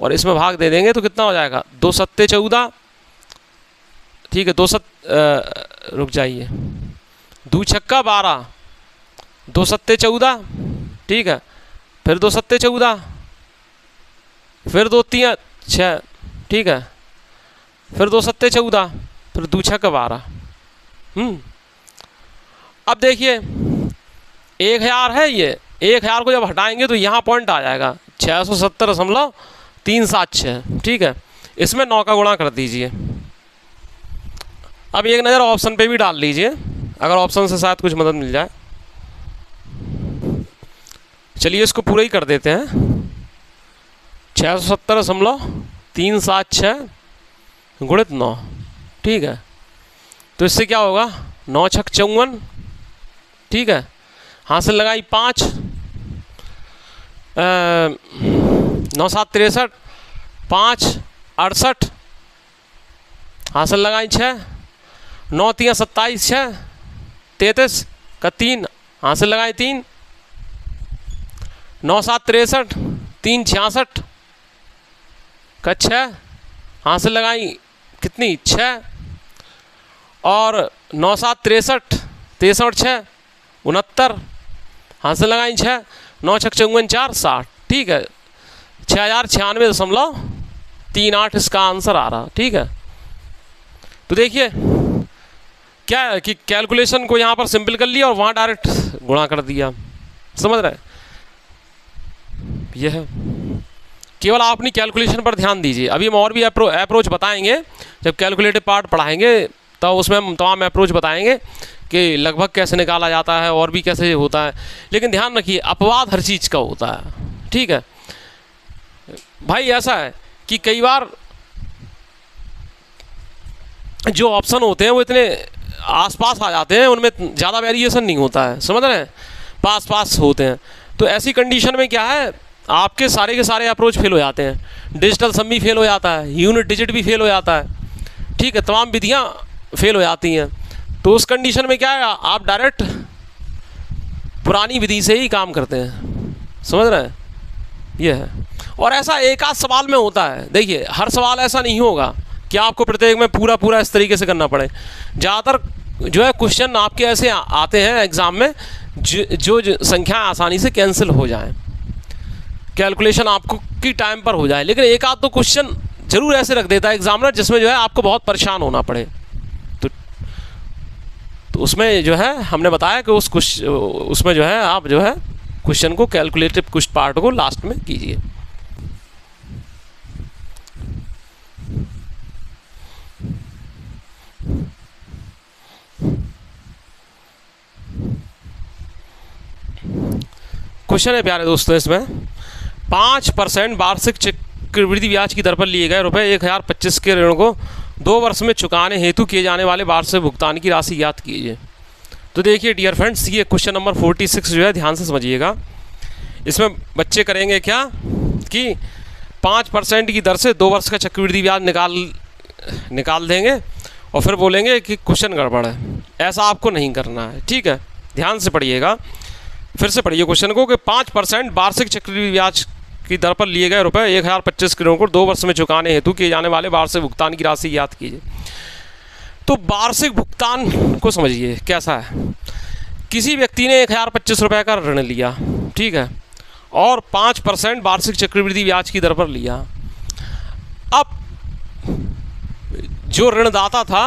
और इसमें भाग दे देंगे तो कितना हो जाएगा 2 सत्ते 14, ठीक है। 2 रुक जाइए, 2 छक्का 12, 2 सत्ते 14, ठीक है। फिर 2 सत्ते 14, फिर 2 3 6, ठीक है। फिर 2 सत्ते 14, फिर 2 छक्का 12। अब देखिए 1000 है, ये 1000 को जब हटाएंगे तो यहाँ पॉइंट आ जाएगा 670.376, ठीक है। इसमें 9 का गुणा कर दीजिए। अब एक नज़र ऑप्शन पे भी डाल लीजिए, अगर ऑप्शन से शायद कुछ मदद मिल जाए। चलिए इसको पूरा ही कर देते हैं, 670.376 गुणित 9, ठीक है। तो इससे क्या होगा 9 छक 54, ठीक है। हासिल लगाई 5, 9 7 63, 5 68, हासिल लगाई 6, 9 3 27, 6 33 का 3, हासिल लगाई 3, 9 7 63, 3 66 का 6, हासिल लगाई कितनी 6, और 9 7 63, 63 6 69, हासिल लगाई 6, 9 छक 54 4 60, ठीक है। 6096.38 इसका आंसर आ रहा, ठीक है। तो देखिए क्या है कि कैलकुलेशन को यहाँ पर सिंपल कर लिया और वहाँ डायरेक्ट गुणा कर दिया, समझ रहे हैं। यह है, केवल आप अपनी कैलकुलेशन पर ध्यान दीजिए। अभी हम और भी अप्रोच बताएंगे, जब कैलकुलेटिव पार्ट पढ़ाएंगे तो उसमें हम तमाम अप्रोच बताएंगे कि लगभग कैसे निकाला जाता है और भी कैसे होता है। लेकिन ध्यान रखिए अपवाद हर चीज़ का होता है, ठीक है भाई। ऐसा है कि कई बार जो ऑप्शन होते हैं वो इतने आसपास आ जाते हैं, उनमें ज़्यादा वेरिएशन नहीं होता है, समझ रहे हैं, पास पास होते हैं। तो ऐसी कंडीशन में क्या है, आपके सारे के सारे अप्रोच फेल हो जाते हैं, डिजिटल सम भी फेल हो जाता है, यूनिट डिजिट भी फेल हो जाता है, ठीक है, तमाम विधियाँ फेल हो जाती हैं। तो उस कंडीशन में क्या है, आप डायरेक्ट पुरानी विधि से ही काम करते हैं, समझ रहे हैं, ये है। और ऐसा एक आध सवाल में होता है, देखिए हर सवाल ऐसा नहीं होगा कि आपको प्रत्येक में पूरा इस तरीके से करना पड़े। ज़्यादातर जो है क्वेश्चन आपके ऐसे आते हैं एग्ज़ाम में जो संख्या आसानी से कैंसिल हो जाए, कैलकुलेशन आपको की टाइम पर हो जाए। लेकिन एक आध तो क्वेश्चन जरूर ऐसे रख देता है एग्जामिनर जिसमें जो है आपको बहुत परेशान होना पड़े। तो उसमें जो है हमने बताया कि उसमें जो है आप जो है क्वेश्चन को कैलकुलेटिव कुछ पार्ट को लास्ट में कीजिए। क्वेश्चन है प्यारे दोस्तों, इसमें 5% वार्षिक चक्रवृद्धि ब्याज की दर पर लिए गए रुपये 1025 के ऋण को 2 वर्ष में चुकाने हेतु किए जाने वाले वार्षिक भुगतान की राशि ज्ञात कीजिए। तो देखिए डियर फ्रेंड्स, ये क्वेश्चन नंबर 46 जो है ध्यान से समझिएगा। इसमें बच्चे करेंगे क्या कि 5% की दर से 2 वर्ष का चक्रवृद्धि ब्याज निकाल देंगे और फिर बोलेंगे कि क्वेश्चन गड़बड़ है। ऐसा आपको नहीं करना है, ठीक है। ध्यान से पढ़िएगा, फिर से पढ़िए क्वेश्चन को कि 5% वार्षिक चक्रवृद्धि ब्याज की दर पर लिए गए रुपए 1025 करोड़ को 2 वर्ष में चुकाने हेतु किए जाने वाले वार्षिक भुगतान की राशि ज्ञात कीजिए। तो वार्षिक भुगतान को समझिए कैसा है। किसी व्यक्ति ने 1025 रुपये का ऋण लिया, ठीक है, और 5% वार्षिक चक्रवृद्धि ब्याज की दर पर लिया। अब जो ऋणदाता था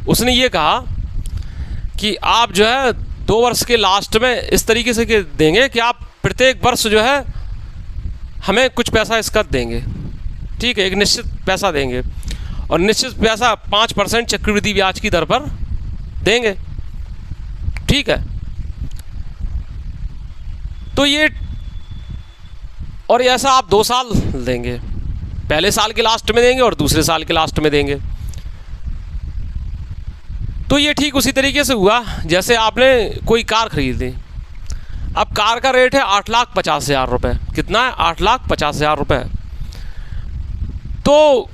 उसने ये कहा कि आप जो है 2 वर्ष के लास्ट में इस तरीके से देंगे कि आप प्रत्येक वर्ष जो है हमें कुछ पैसा इसका देंगे, ठीक है, एक निश्चित पैसा देंगे और निश्चित पैसा 5% चक्रवृद्धि ब्याज की दर पर देंगे, ठीक है। तो ये और ऐसा आप 2 साल देंगे, पहले साल के लास्ट में देंगे और दूसरे साल के लास्ट में देंगे। तो ये ठीक उसी तरीके से हुआ जैसे आपने कोई कार खरीदी। अब कार का रेट है 8,50,000 रुपये। कितना है? 8,50,000 रुपये। तो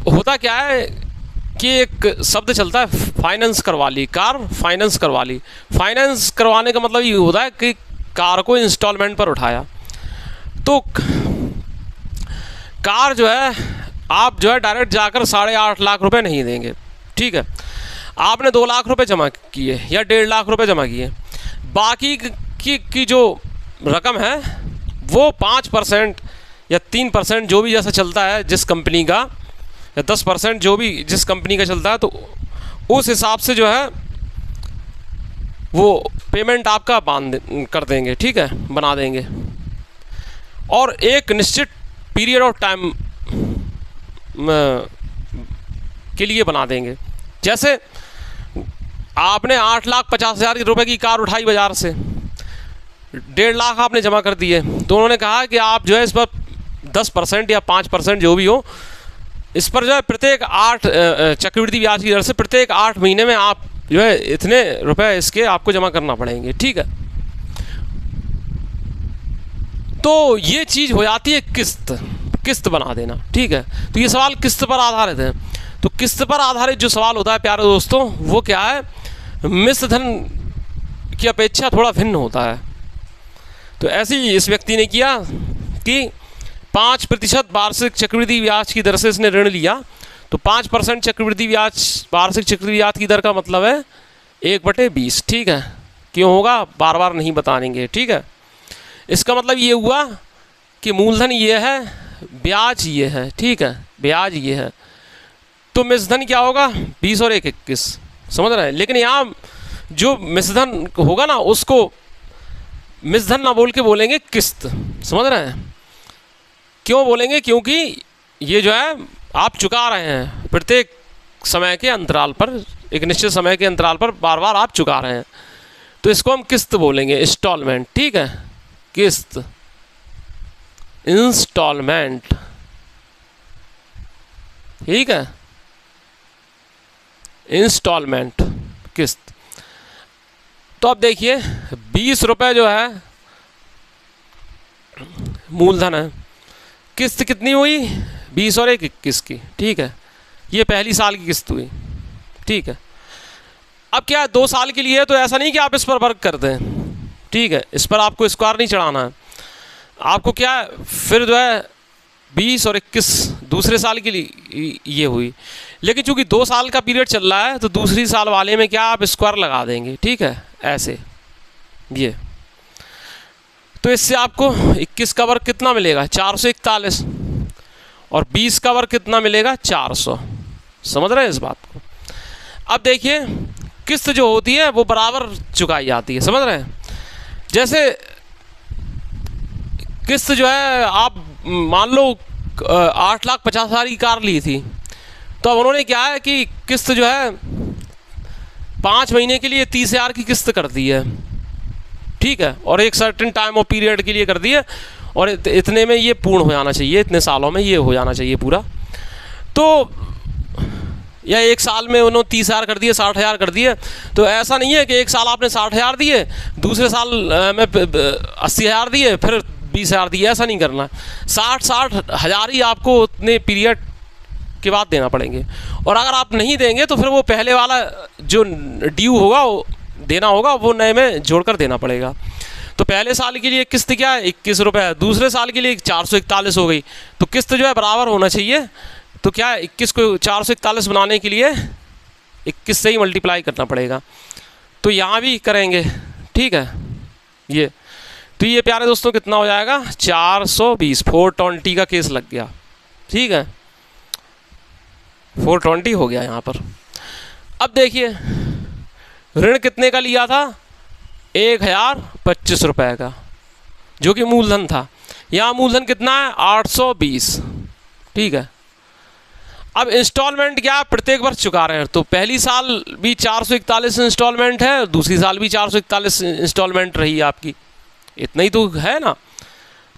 होता क्या है कि एक शब्द चलता है फाइनेंस करवा ली, कार फाइनेंस करवा ली। फाइनेंस करवाने का मतलब ये होता है कि कार को इंस्टॉलमेंट पर उठाया। तो कार जो है आप जो है डायरेक्ट जाकर 8.5 लाख रुपए नहीं देंगे, ठीक है। आपने 2 लाख रुपए जमा किए या 1.5 लाख रुपए जमा किए, बाकी की जो रकम है वो 5% या 3% जो भी जैसा चलता है जिस कंपनी का, या 10% जो भी जिस कंपनी का चलता है, तो उस हिसाब से जो है वो पेमेंट आपका कर देंगे, ठीक है, बना देंगे। और एक निश्चित पीरियड ऑफ टाइम के लिए बना देंगे। जैसे आपने 8,50,000 रुपए की कार उठाई बाज़ार से, 1.5 लाख आपने जमा कर दिए, तो उन्होंने कहा कि आप जो है इस पर 10% या 5% जो भी हो, इस पर जो है प्रत्येक 8 चक्रवृद्धि ब्याज की दर से प्रत्येक 8 महीने में आप जो है इतने रुपए इसके आपको जमा करना पड़ेंगे, ठीक है। तो ये चीज़ हो जाती है किस्त बना देना, ठीक है। तो ये सवाल किस्त पर आधारित है। तो किस्त पर आधारित जो सवाल होता है प्यारे दोस्तों, वो क्या है, मिश्र धन की अपेक्षा थोड़ा भिन्न होता है। तो ऐसे ही इस व्यक्ति ने किया कि 5% वार्षिक चक्रवृद्धि ब्याज की दर से इसने ऋण लिया। तो 5% चक्रवृद्धि ब्याज, वार्षिक चक्रवृद्धि ब्याज की दर का मतलब है 1/20, ठीक है। क्यों होगा बार बार नहीं बताएंगे, ठीक है। इसका मतलब ये हुआ कि मूलधन ये है, ब्याज ये है, ठीक है, ब्याज ये है। तो मिश्रधन क्या होगा, 20 और 1 21, समझ रहे हैं। लेकिन यहाँ जो मिश्रधन होगा ना, उसको मिश्रधन ना बोल के बोलेंगे किस्त, समझ रहे हैं। क्यों बोलेंगे? क्योंकि ये जो है आप चुका रहे हैं प्रत्येक समय के अंतराल पर, एक निश्चित समय के अंतराल पर बार बार आप चुका रहे हैं, तो इसको हम किस्त बोलेंगे, इंस्टॉलमेंट, ठीक है, किस्त, इंस्टॉलमेंट, ठीक है, इंस्टॉलमेंट, किस्त। तो अब देखिए 20 रुपये जो है मूलधन है, किस्त कितनी हुई, 20 और 1 21 की, ठीक है। ये पहली साल की किस्त हुई, ठीक है। अब क्या 2 साल के लिए है, तो ऐसा नहीं कि आप इस पर वर्क कर दें, ठीक है, इस पर आपको स्क्वायर नहीं चढ़ाना है। आपको क्या फिर जो है 20 और 21 दूसरे साल के लिए ये हुई। लेकिन चूंकि 2 साल का पीरियड चल रहा है, तो दूसरी साल वाले में क्या आप स्क्वायर लगा देंगे, ठीक है, ऐसे ये। तो इससे आपको 21 का वर्ग कितना मिलेगा, 441, और 20 का वर्ग कितना मिलेगा, 400। समझ रहे हैं इस बात को। अब देखिए किस्त जो होती है वो बराबर चुकाई जाती है, समझ रहे हैं। जैसे किस्त जो है आप मान लो 8,50,000 की कार ली थी, तो अब उन्होंने क्या है कि किस्त जो है 5 महीने के लिए 30,000 की किस्त कर दी है, ठीक है, और एक सर्टेन टाइम और पीरियड के लिए कर दी है, और इतने में ये पूर्ण हो जाना चाहिए, इतने सालों में ये हो जाना चाहिए पूरा। तो या एक साल में उन्होंने 30,000 कर दिए, 60,000 कर दिए। तो ऐसा नहीं है कि एक साल आपने 60,000 दिए, दूसरे साल में 80,000 दिए, फिर 20,000 दिए, ऐसा नहीं करना। 60,000 ही आपको उतने पीरियड के बाद देना पड़ेंगे। और अगर आप नहीं देंगे तो फिर वो पहले वाला जो ड्यू होगा वो देना होगा, वो नए में जोड़कर देना पड़ेगा। तो पहले साल के लिए किस्त क्या है 21 रुपये, दूसरे साल के लिए 441 हो गई। तो किस्त जो है बराबर होना चाहिए। तो क्या है 21 को 441 बनाने के लिए 21 से ही मल्टीप्लाई करना पड़ेगा। तो यहाँ भी करेंगे, ठीक है। ये तो ये प्यारे दोस्तों कितना हो जाएगा 420, 420 का केस लग गया, ठीक है। 420 हो गया यहाँ पर। अब देखिए ऋण कितने का लिया था 1025 रुपये का, जो कि मूलधन था। यहाँ मूलधन कितना है 820, ठीक है। अब इंस्टॉलमेंट क्या प्रत्येक वर्ष चुका रहे हैं। तो पहली साल भी 441 इंस्टॉलमेंट है, दूसरी साल भी 441 इंस्टॉलमेंट रही आपकी, इतना ही तो है ना।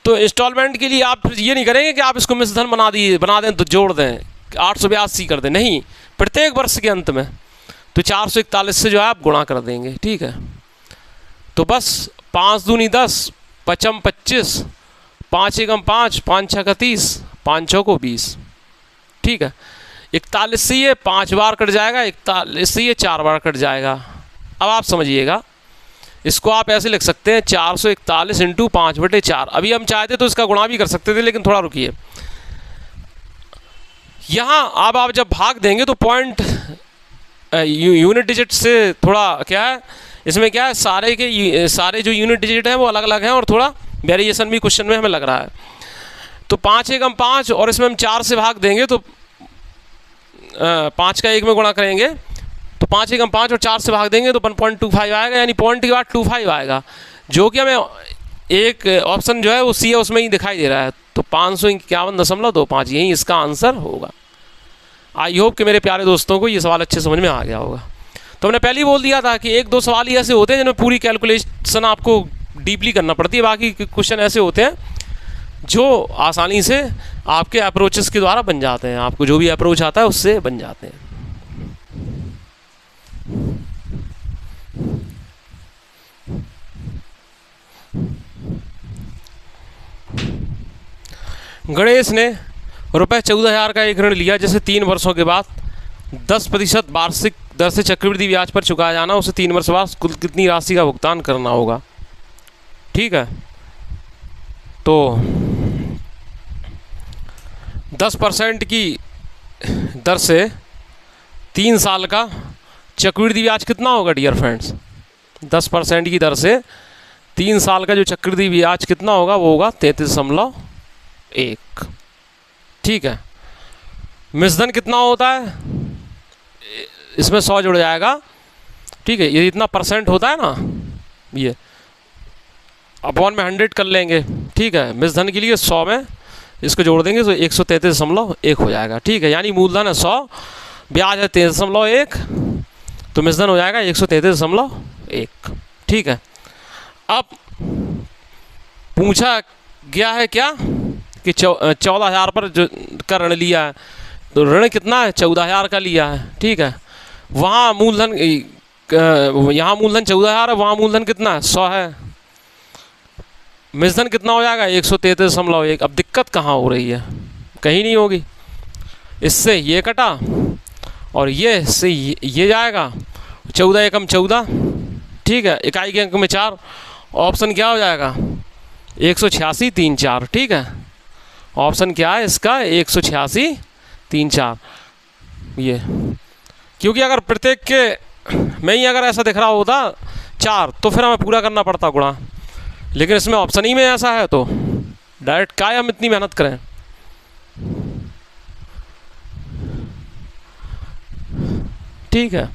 तो इंस्टॉलमेंट के लिए आप ये नहीं करेंगे कि आप इसको मिश्रधन बना दें तो जोड़ दें 882 कर दें, नहीं, प्रत्येक वर्ष के अंत में तो 441 से जो है आप गुणा कर देंगे, ठीक है। तो बस 5 दूनी 10, 5 25, 5 एकम 5, 5 छः 30, 5 छः को 20, ठीक है। 41 से ये 5 बार कट जाएगा, 41 से ये 4 बार कट जाएगा। अब आप समझिएगा, इसको आप ऐसे लिख सकते हैं 441 इंटू 5/4। अभी हम चाहते तो इसका गुणा भी कर सकते थे, लेकिन थोड़ा रुकिए। यहाँ अब आप जब भाग देंगे तो पॉइंट यूनिट डिजिट से थोड़ा क्या है, इसमें क्या है सारे जो यूनिट डिजिट हैं वो अलग अलग हैं और थोड़ा वेरिएशन भी क्वेश्चन में हमें लग रहा है। तो 5 एकम 5 और इसमें हम 4 से भाग देंगे तो 5 का 1 में गुणा करेंगे तो 5 एकम 5 और 4 से भाग देंगे तो 1.25 आएगा, यानी पॉइंट के बाद 25 आएगा, जो कि हमें एक ऑप्शन जो है वो सी है उसमें ही दिखाई दे रहा है। तो 551.25 यही इसका आंसर होगा। आई होप कि मेरे प्यारे दोस्तों को ये सवाल अच्छे समझ में आ गया होगा। तो हमने पहले ही बोल दिया था कि 1-2 सवाल ही ऐसे होते हैं जिनमें पूरी कैलकुलेशन आपको डीपली करना पड़ती है, बाकी क्वेश्चन ऐसे होते हैं जो आसानी से आपके अप्रोचेस के द्वारा बन जाते हैं, आपको जो भी अप्रोच आता है उससे बन जाते हैं। गणेश ने रुपये 14,000 का एक ऋण लिया, जिसे 3 वर्षों के बाद 10% वार्षिक दर से चक्रवृद्धि ब्याज पर चुकाया जाना। उसे 3 वर्ष बाद कुल कितनी राशि का भुगतान करना होगा, ठीक है। तो 10% की दर से 3 साल का चक्रवृद्धि ब्याज कितना होगा डियर फ्रेंड्स? 10% की दर से 3 साल का जो चक्रवृद्धि ब्याज कितना होगा वो होगा 33.1, ठीक है। मिश्रधन कितना होता है, इसमें 100 जुड़ जाएगा, ठीक है। ये इतना परसेंट होता है ना, ये अपॉन में 100 कर लेंगे, ठीक है। मिश्रधन के लिए 100 में इसको जोड़ देंगे तो 133.1 हो जाएगा, ठीक है। यानी मूलधन है 100, ब्याज है 33.1, तो मिश्रधन हो जाएगा 133.1, ठीक है। अब पूछा गया है क्या कि 14,000 पर जो का ऋण लिया है, तो ऋण कितना है 14,000 का लिया है, ठीक है। वहाँ मूलधन यहाँ मूलधन 14,000 है, वहाँ मूलधन कितना है 100 है, मिश्रधन कितना हो जाएगा 133.1। अब दिक्कत कहाँ हो रही है, कहीं नहीं होगी। इससे ये कटा और ये से ये जाएगा, 14 एकम 14, ठीक है। इकाई के अंक में 4, ऑप्शन क्या हो जाएगा 186.34, ठीक है। ऑप्शन क्या है इसका 186.34। ये क्योंकि अगर प्रत्येक के में ही अगर ऐसा दिख रहा होता 4 तो फिर हमें पूरा करना पड़ता गुणा, लेकिन इसमें ऑप्शन ही में ऐसा है तो डायरेक्ट क्या हम इतनी मेहनत करें। ठीक है,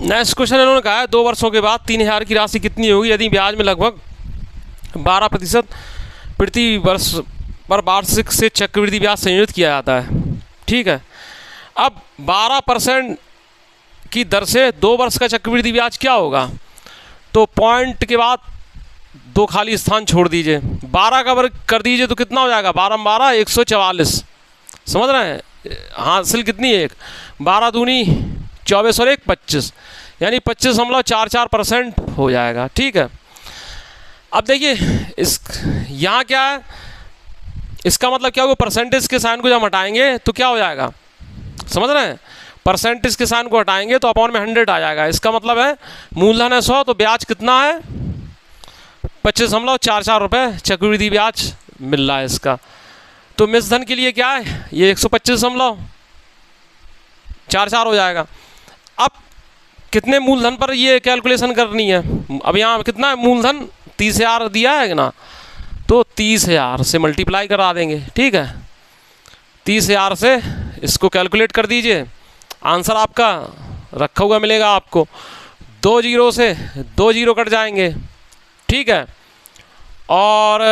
नेक्स्ट क्वेश्चन इन्होंने कहा है 2 वर्षों के बाद 3,000 की राशि कितनी होगी यदि ब्याज में लगभग 12% प्रति वर्ष पर वार्षिक से चक्रवृद्धि ब्याज संयोजित किया जाता है। ठीक है, अब 12% की दर से 2 वर्ष का चक्रवृद्धि ब्याज क्या होगा, तो पॉइंट के बाद 2 खाली स्थान छोड़ दीजिए, 12 का वर्ग कर दीजिए तो कितना हो जाएगा, 12 12 144, समझ रहे हैं, हासिल कितनी है 1, 12 दूनी 24 और 1 25, यानी 25.44% हो जाएगा। ठीक है, अब देखिए इस यहाँ क्या है, इसका मतलब क्या होगा, परसेंटेज के साइन को जब हटाएंगे तो क्या हो जाएगा, समझ रहे हैं, परसेंटेज के साइन को हटाएंगे तो अपॉन में 100 आ जाएगा। इसका मतलब है मूलधन है 100 तो ब्याज कितना है 25.44 रुपये चक्रवृद्धि ब्याज मिल रहा है इसका। तो मिश्रधन के लिए क्या है, ये 125.44 हो जाएगा। अब कितने मूलधन पर ये कैलकुलेशन करनी है, अब यहाँ कितना है मूलधन 30,000 दिया है ना, तो 30,000 से मल्टीप्लाई करा देंगे। ठीक है, 30,000 से इसको कैलकुलेट कर दीजिए, आंसर आपका रखा हुआ मिलेगा आपको, 2 जीरो से 2 जीरो कट जाएंगे। ठीक है, और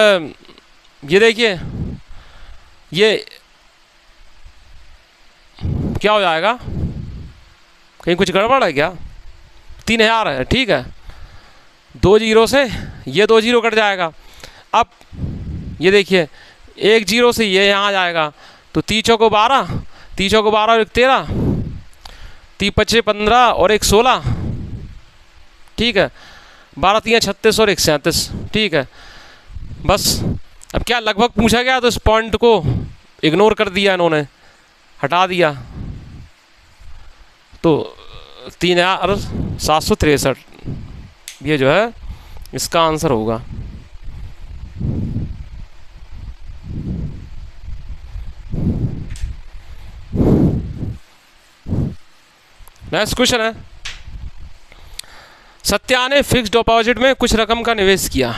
ये देखिए ये क्या हो जाएगा, कहीं कुछ गड़बड़ है क्या, 3,000 है। ठीक है, 2 जीरो से ये 2 जीरो कट जाएगा। अब ये देखिए 1 जीरो से ये यहाँ आ जाएगा, तो 3 चौको 12, 3 चौको 12 और 1 13, 3 5 15 और 1 16। ठीक है, 12 3 36 और 1 37। ठीक है, बस अब क्या लगभग पूछा गया तो इस पॉइंट को इग्नोर कर दिया इन्होंने, हटा दिया, तो 3,763 ये जो है इसका आंसर होगा। नेक्स्ट क्वेश्चन है, सत्या ने फिक्स्ड डिपॉजिट में कुछ रकम का निवेश किया,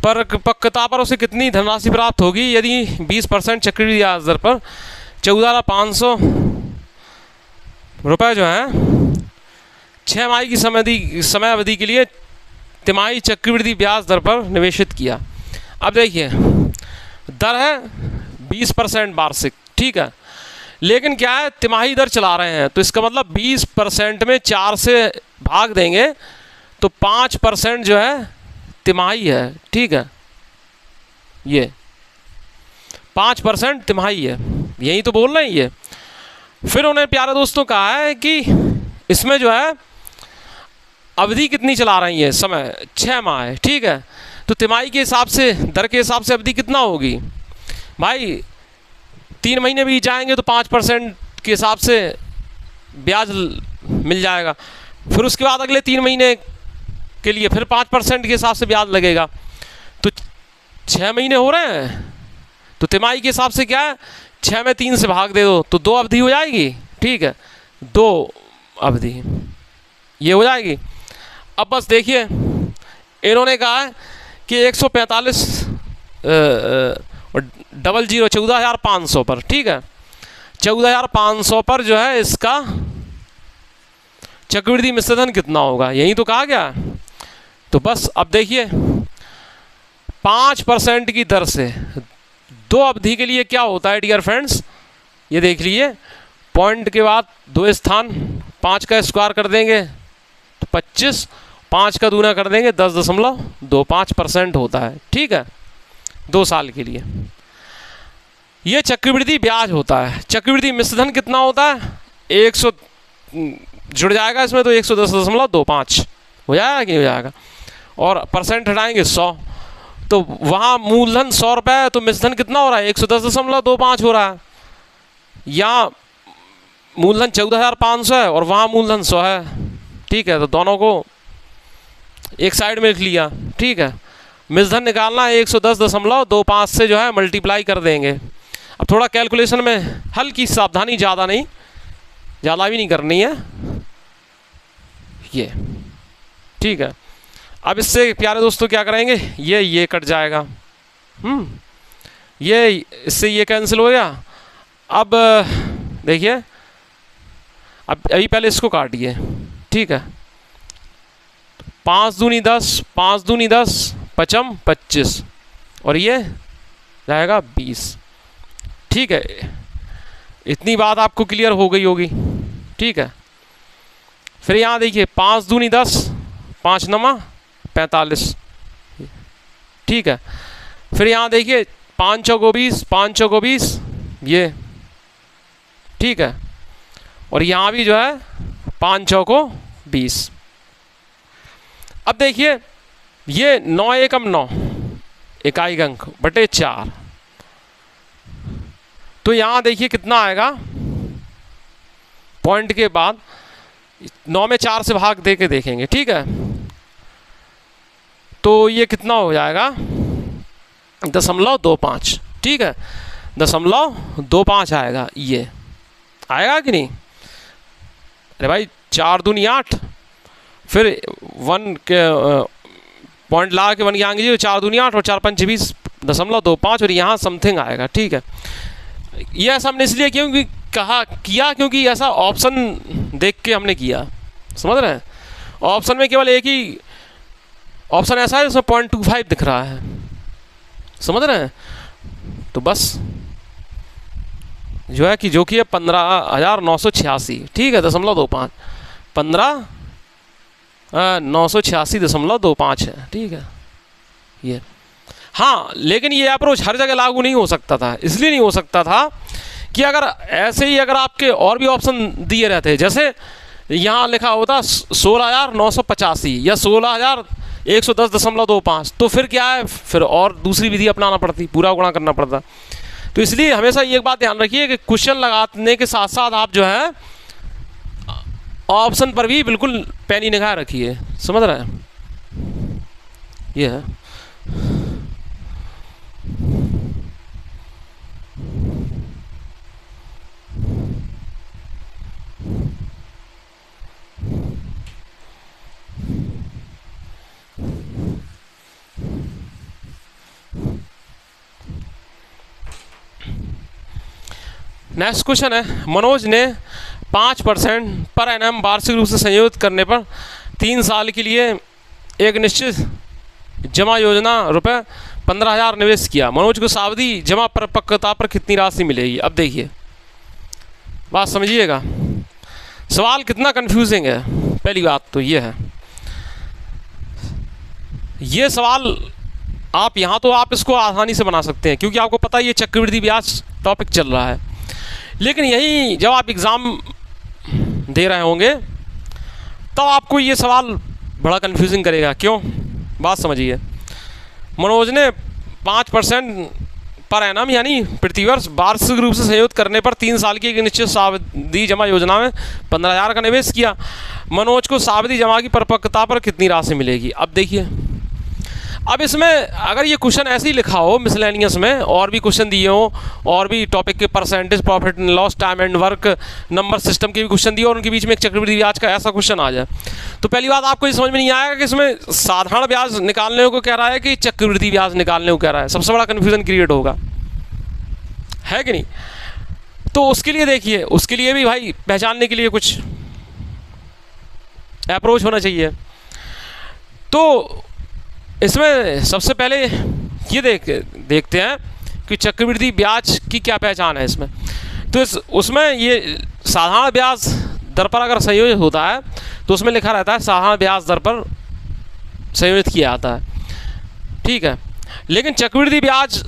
पर पक्वता पर उसे कितनी धनराशि प्राप्त होगी यदि 20% चक्रवृद्धि ब्याज दर पर 14,500 रुपये जो है 6 माही की समय अवधि के लिए तिमाही चक्रवृद्धि ब्याज दर पर निवेशित किया। अब देखिए दर है 20% वार्षिक। ठीक है, लेकिन क्या है तिमाही दर चला रहे हैं, तो इसका मतलब 20% में 4 से भाग देंगे तो 5% जो है तिमाही है। ठीक है, ये 5% तिमाही है, यही तो बोल रहे हैं ये। फिर उन्हें प्यारे दोस्तों कहा है कि इसमें जो है अवधि कितनी चला रही है, समय 6 माह है। ठीक है, तो तिमाही के हिसाब से दर के हिसाब से अवधि कितना होगी भाई, 3 महीने भी जाएंगे तो 5% के हिसाब से ब्याज मिल जाएगा, फिर उसके बाद अगले 3 महीने के लिए फिर 5% के हिसाब से ब्याज लगेगा, तो 6 महीने हो रहे हैं, तो तिमाही के हिसाब से क्या है 6 में 3 से भाग दे दो तो 2 अवधि हो जाएगी। ठीक है, 2 अवधि ये हो जाएगी। अब बस देखिए इन्होंने कहा है कि 145 डबल जीरो 14,500 पर। ठीक है, 14,500 पर जो है इसका चक्रवृद्धि मिश्रधन कितना होगा, यही तो कहा गया। तो बस अब देखिए 5% की दर से 2 अवधि के लिए क्या होता है डियर फ्रेंड्स, ये देख लीजिए, पॉइंट के बाद 2 स्थान, 5 का स्क्वायर कर देंगे तो 25, 5 का दूना कर देंगे 10.25% होता है। ठीक है, 2 साल के लिए ये चक्रवृद्धि ब्याज होता है। चक्रवृद्धि मिश्रधन कितना होता है, 100 जुड़ जाएगा इसमें तो 110.25 हो जाएगा कि नहीं हो जाएगा, और परसेंट हटाएंगे 100, तो वहाँ मूलधन 100 रुपये है तो मिश्रधन कितना हो रहा है 110.25 हो रहा है। यहाँ मूलधन 14,500 है और वहाँ मूलधन 100 है। ठीक है, तो दोनों को एक साइड में लिख लिया। ठीक है, मिश्रधन निकालना है 110.25 से जो है मल्टीप्लाई कर देंगे। अब थोड़ा कैलकुलेशन में हल्की सावधानी, ज़्यादा नहीं, ज़्यादा भी नहीं करनी है ये। ठीक है, अब इससे प्यारे दोस्तों क्या करेंगे, ये कट जाएगा, ये इससे ये कैंसिल हो गया। अब देखिए अब अभी पहले इसको काटिए। ठीक है, 5 दूनी 10, 5 दूनी 10, 5 25 और ये जाएगा 20। ठीक है, इतनी बात आपको क्लियर हो गई होगी, ठीक है। फिर यहाँ देखिए 5 दूनी 10, 5 नमा 45, ठीक है। फिर यहाँ देखिए 5 चौको 20, 5 चौको 20, ये ठीक है। और यहाँ भी जो है 5 चौको 20। अब देखिए ये 9 एकम 9 इकाई अंक बटे 4, तो यहाँ देखिए कितना आएगा, पॉइंट के बाद 9 में 4 से भाग दे के देखेंगे, ठीक है। तो ये कितना हो जाएगा 0.25, ठीक है, 0.25 आएगा, ये आएगा कि नहीं। अरे भाई 4 दूनी 8, फिर 1 के पॉइंट ला के 1 की आगे 4 दूनी 8 और 4 पंच 20, 0.25 और यहाँ समथिंग आएगा, ठीक है। ये ऐसा हमने इसलिए क्योंकि ऐसा ऑप्शन देख के हमने किया, समझ रहे हैं। ऑप्शन में केवल एक ही ऑप्शन ऐसा है जिसमें 0.25 दिख रहा है, समझ रहे हैं। तो बस जो है कि जो कि है 15,986, ठीक है, 0.25, 15,986.25 है, ठीक है ये। हाँ, लेकिन ये अप्रोच हर जगह लागू नहीं हो सकता था। इसलिए नहीं हो सकता था कि अगर ऐसे ही अगर आपके और भी ऑप्शन दिए रहते, जैसे यहाँ लिखा होता 16,985 या 16,110.25, तो फिर क्या है, फिर और दूसरी विधि अपनाना पड़ती, पूरा गुणा करना पड़ता। तो इसलिए हमेशा एक बात ध्यान रखिए कि क्वेश्चन लगाने के साथ साथ आप जो है ऑप्शन पर भी बिल्कुल पैनी निगाह रखिए, समझ रहे हैं। ये है नेक्स्ट क्वेश्चन है, मनोज ने 5% पर एनम वार्षिक रूप से संयोजित करने पर 3 साल के लिए एक निश्चित जमा योजना रुपये 15,000 निवेश किया। मनोज को सावधि जमा परिपक्वता पर कितनी राशि मिलेगी। अब देखिए बात समझिएगा, सवाल कितना कंफ्यूजिंग है। पहली बात तो ये है, ये सवाल आप यहाँ तो आप इसको आसानी से बना सकते हैं क्योंकि आपको पता है ये चक्रवृद्धि ब्याज टॉपिक चल रहा है। लेकिन यही जब आप एग्ज़ाम दे रहे होंगे तब आपको ये सवाल बड़ा कंफ्यूजिंग करेगा। क्यों, बात समझिए। मनोज ने 5% पर एनम यानी प्रतिवर्ष वार्षिक रूप से संयोजित करने पर 3 साल की एक निश्चित सावधि जमा योजना में 15,000 का निवेश किया। मनोज को सावधि जमा की परिपक्वता पर कितनी राशि मिलेगी। अब देखिए, अब इसमें अगर ये क्वेश्चन ऐसे ही लिखा हो मिसलेनियस में, और भी क्वेश्चन दिए हो, और भी टॉपिक के percentage, profit and loss, time and work, number system के भी क्वेश्चन दिए और उनके बीच में एक चक्रवृद्धि ब्याज का ऐसा क्वेश्चन आ जाए, तो पहली बात आपको ये समझ में नहीं आएगा कि इसमें साधारण ब्याज निकालने को कह रहा है कि चक्रवृद्धि ब्याज निकालने को कह रहा है। सबसे बड़ा कन्फ्यूजन क्रिएट होगा, है कि नहीं। तो उसके लिए देखिए, उसके लिए भी भाई पहचानने के लिए कुछ अप्रोच होना चाहिए। तो इसमें सबसे पहले ये देखते हैं कि चक्रवृद्धि ब्याज की क्या पहचान है इसमें। तो उसमें ये साधारण ब्याज दर पर अगर संयोजित होता है तो उसमें लिखा रहता है साधारण ब्याज दर पर संयोजित किया जाता है, ठीक है। लेकिन चक्रवृद्धि ब्याज